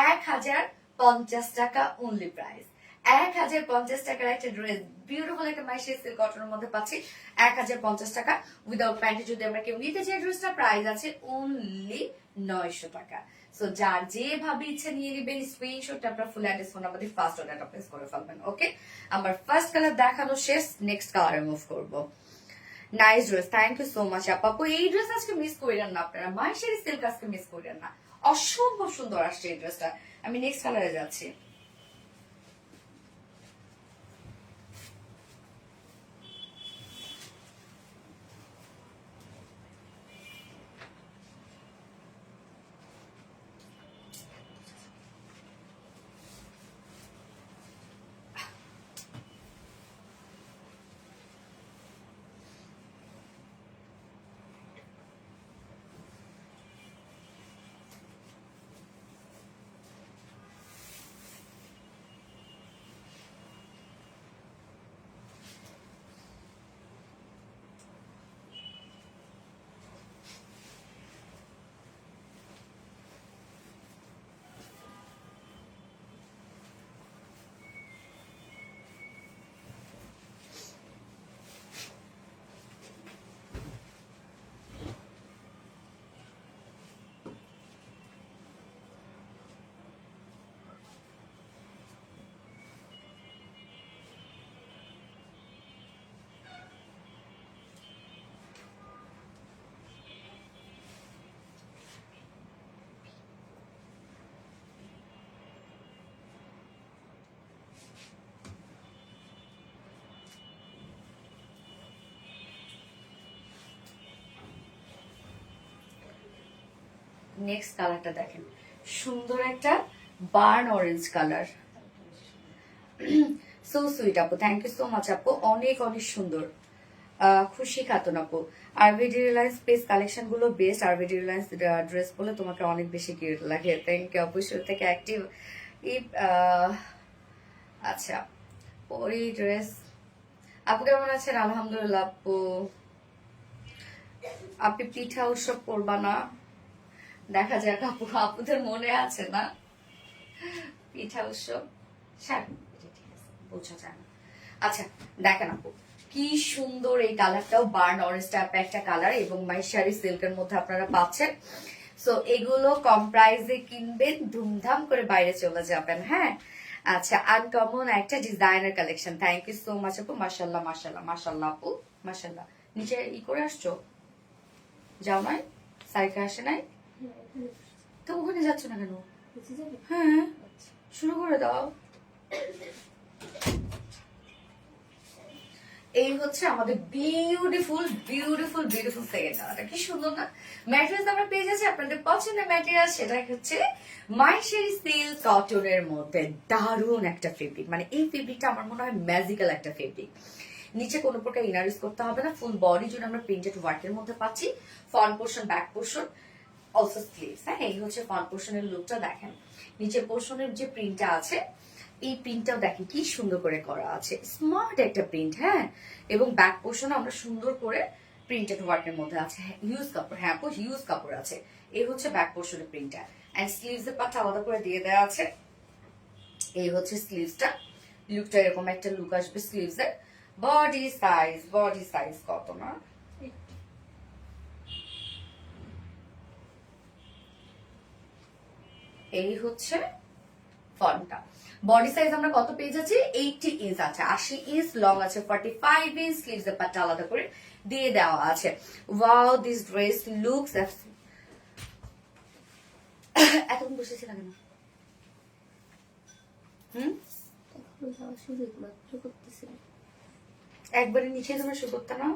1,050 টাকা অনলি প্রাইস। 1,050 টাকার একটা ড্রেস, বিউটিফুল একটা মাইশারি সিল্ক কটনের মধ্যে পাচ্ছি 1,050 টাকা উইদাউট প্যান্টে। যদি আমরা কেউ নিতে চাই ড্রেসটা প্রাইস আছে অনলি 900 টাকা। সো যার যেভাবে ইচ্ছা নিয়ে নেবেন, স্ক্রিনশট আপনার ফুল অ্যাড্রেস ফোন নাম্বার দিয়ে ফার্স্ট অর্ডারটা প্লেস করে ফেলবেন। ওকে, আমার ফার্স্ট কালার দেখানো শেষ, নেক্সট কালারে মুভ করব। Nice dress, thank you so much আপু। এই ড্রেস আজকে মিস করেন না আপনারা, মাইশারি সিল্ক আজকে মিস করেন না, অসম্ভব সুন্দর আসছে এই ড্রেসটা। আমি নেক্সট কালারে যাচ্ছি। নেক্সট কালারটা দেখেন, সুন্দর একটা burn orange colour. So sweet আপু, থ্যাংক ইউ সো মাচ আপু, অনেক অনেক সুন্দর। খুশি খাতুন আপু, আরবিডি রিলায়েন্স পেজ কালেকশন গুলো বেস্ট, আরবিডি রিলায়েন্স ড্রেস বলে তোমাকে অনেক বেশি কিউট লাগে, থ্যাংক ইউ আপু। শুরু থেকে অ্যাক্টিভ। আচ্ছা, পরি ড্রেস আপু কেমন আছেন? আলহামদুলিল্লাহ আপু। আপনি পিঠা উৎসব করবা না? দেখা যাক আপু, আপুদের মনে আছে না পিঠা উৎসব? বোঝা যায় না। আচ্ছা দেখেন আপু, কি সুন্দর এই কালারটাও বার্ন অরেঞ্জ টাইপের একটা কালার, এবং মাইশারি সিল্কের মধ্যে আপনারা পাচ্ছেন। সো এগুলো কম প্রাইসে কিনবেন, ধুমধাম করে বাইরে চলে যাবেন। হ্যাঁ, আচ্ছা, আনকমন একটা designer collection. Thank you so much আপু। মাশাল্লাহ মাশাল্লাহ মাশাল্লাহ আপু, মাশাল্লাহ। নিচে ই করে আসছো, যাও নাই, সাইকে আসে নাই তো, ওখানে যাচ্ছ না কেন? হ্যাঁ, শুরু করে দাও। এই হচ্ছে আমাদের বিউটিফুল বিউটিফুল বিউটিফুল সেকেন্ড কালারটা, কি সুন্দর না? ম্যাটেরিয়ালস আমরা পেয়ে যাচ্ছি আপনাদের পছন্দের ম্যাটেরিয়াল, সেটা হচ্ছে মাইশারি সিল্ক কটনের মধ্যে দারুণ একটা ফেব্রিক। মানে এই ফেব্রিকটা আমার মনে হয় ম্যাজিক্যাল একটা ফেব্রিক। নিচে কোনো প্রকার ইনার ইউজ করতে হবে না, ফুল বডি জুড়ে আমরা প্রিন্টেড ওয়ার্কের মধ্যে পাচ্ছি। Front portion, back portion, also sleeves. হ্যাঁ, এই হচ্ছে ফ্রন্ট পোর্শনের লুকটা। দেখেন নিচে পোর্শনের যে প্রিন্টটা আছে, এই প্রিন্টটাও দেখেন কি সুন্দর করে করা আছে, স্মার্ট একটা প্রিন্ট। হ্যাঁ, এবং ব্যাক পোর্শন আমরা সুন্দর করে প্রিন্টেড ওয়ার্কের মধ্যে আছে, হিউজ কাপড়। হ্যাঁ আপু, হিউজ কাপড় আছে। এই হচ্ছে ব্যাক পোর্শনের প্রিন্টটা, এন্ড স্লিভস এর পাটটা আলাদা করে দিয়ে দেওয়া আছে। এই হচ্ছে স্লিভসটা, লুকটা এরকম একটা লুক আসবে স্লিভস এর। বডি সাইজ কত না, এই হচ্ছে ফন্টটা। বডি সাইজ আমরা কত পেয়ে যাচ্ছি? 80 ইঞ্চ আছে, 80 ইঞ্চ লং আছে, 45 ইঞ্চ। স্লিভস এর পাটটা আলাদা করে দিয়ে দেওয়া আছে। ওয়াও, দিস ড্রেস লুকস এখন বসেছি না কেন? একবারে নিচে তোমার শু করতে না।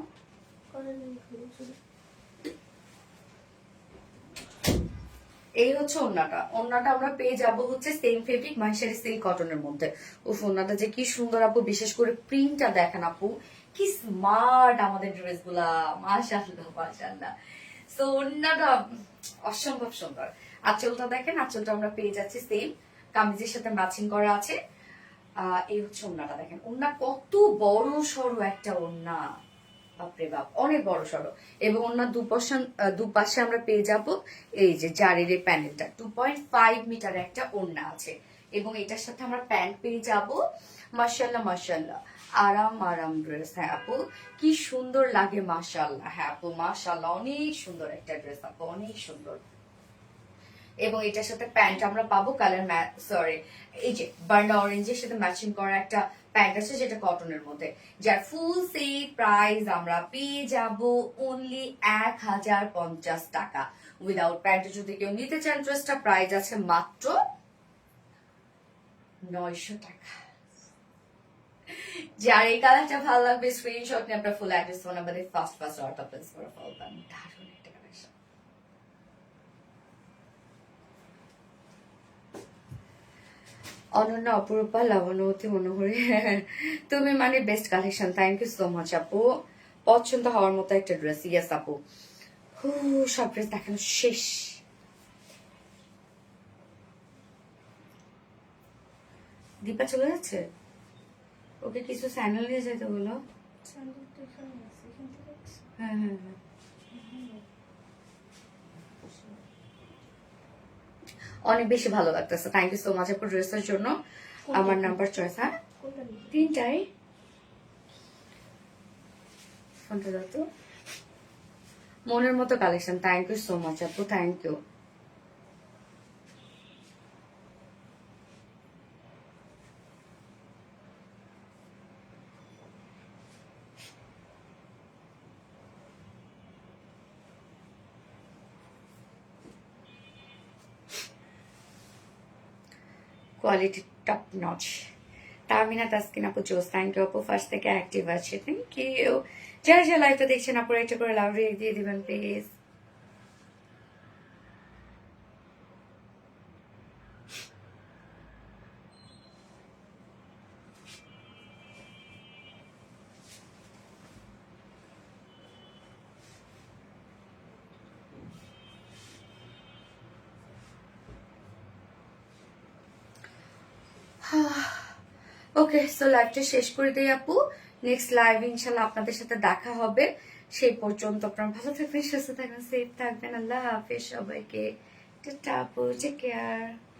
এই হচ্ছে ওন্নাটা। ওন্নাটা আমরা পেয়ে যাব হচ্ছে সেম ফেব্রিক মাইশারি সিল্ক কটনের মধ্যে। উফ, ওন্নাটা যে কি সুন্দর আপু, বিশেষ করে প্রিন্টটা দেখেন আপু, কি স্মার্ট আমাদের ড্রেস গুলা, মাশাআল্লাহ মাশাআল্লাহ। সো ওন্নাটা অসম্ভব সুন্দর। আঁচলটা দেখেন, আঁচলটা আমরা পেয়ে যাচ্ছি সেম, কামিজের সাথে ম্যাচিং করা আছে। এই হচ্ছে ওন্নাটা দেখেন, ওন্না কত বড় সড়ো একটা ওন্না, বাপরে বাপ, অনেক বড় সড়ো। এবং ওনার দুপাশে আমরা পেয়ে যাব এই যে জারির এই প্যানেলটা, 2.5 মিটার একটা ওড়না আছে, এবং এটার সাথে আমরা প্যান্ট পেয়ে যাব। মাশাআল্লাহ মাশাআল্লাহ, আরাম ড্রেস। হ্যাঁ আপু, কি সুন্দর লাগে, মাশাআল্লাহ। হ্যাঁ আপু, মাশাআল্লাহ, অনেক সুন্দর একটা ড্রেস আপু, অনেক সুন্দর। এবং এটার সাথে প্যান্ট আমরা পাবো কালার সরি, এই যে বার্না অরেঞ্জের সাথে ম্যাচিং করা একটা প্যান্ট আছে, যেটা কটনের মধ্যে, যার ফুল সেট প্রাইস আমরা পেয়ে যাব অনলি 1050 টাকা উইদাউট প্যান্ট। যদি কেউ নিতে চান, ড্রেসটা প্রাইস আছে মাত্র 900 টাকা। যার এই কালারটা ভালো লাগবে, স্ক্রিনশট নিয়ে আপনার ফুল অ্যাড্রেস ফোন নাম্বার দিয়ে ফার্স্ট অর্ডার প্লেস করে ফেলবেন। দারুণ একটা কালেকশন। অনন্য, অপরূপা, লাবণ্যবতী, মনোহরী, তুমি মানে best collection. Thank you so much আপু, পছন্দ হওয়ার মতো একটা ড্রেস। ইয়েস আপু, সব ড্রেস দেখানো শেষ। দীপা চলে যাচ্ছে, ওকে কিছু স্যান্ডেল নিয়ে যেতে বলো। হ্যাঁ হ্যাঁ হ্যাঁ, অনেক বেশি ভালো লাগতেছে। থ্যাংক ইউ সো মাচ আপু ড্রেসের জন্য। আমার নাম্বার চয়েস, হ্যাঁ তিনটাই ফোনটা দাও তো। মনের মতো collection. Thank you so much আপু, thank you. Quality top notch. Tamina Taskin আপু জোস, থ্যাংক ইউ আপু, ফার্স্ট থেকে অ্যাক্টিভ আছে, থ্যাংক ইউ। যারা যারা লাইভটা দেখছেন আপু, একটা করে লাভ রেট দিয়ে দিবেন প্লিজ। ওকে, সো লাইভটা শেষ করে দিই আপু। নেক্সট লাইভ ইনশাল্লাহ আপনাদের সাথে দেখা হবে। সেই পর্যন্ত আপনারা ভালো থাকবেন, সুস্থ থাকবেন, সেফ থাকবেন। আল্লাহ হাফেজ সবাইকে। টাটা আপু, টেক কেয়ার।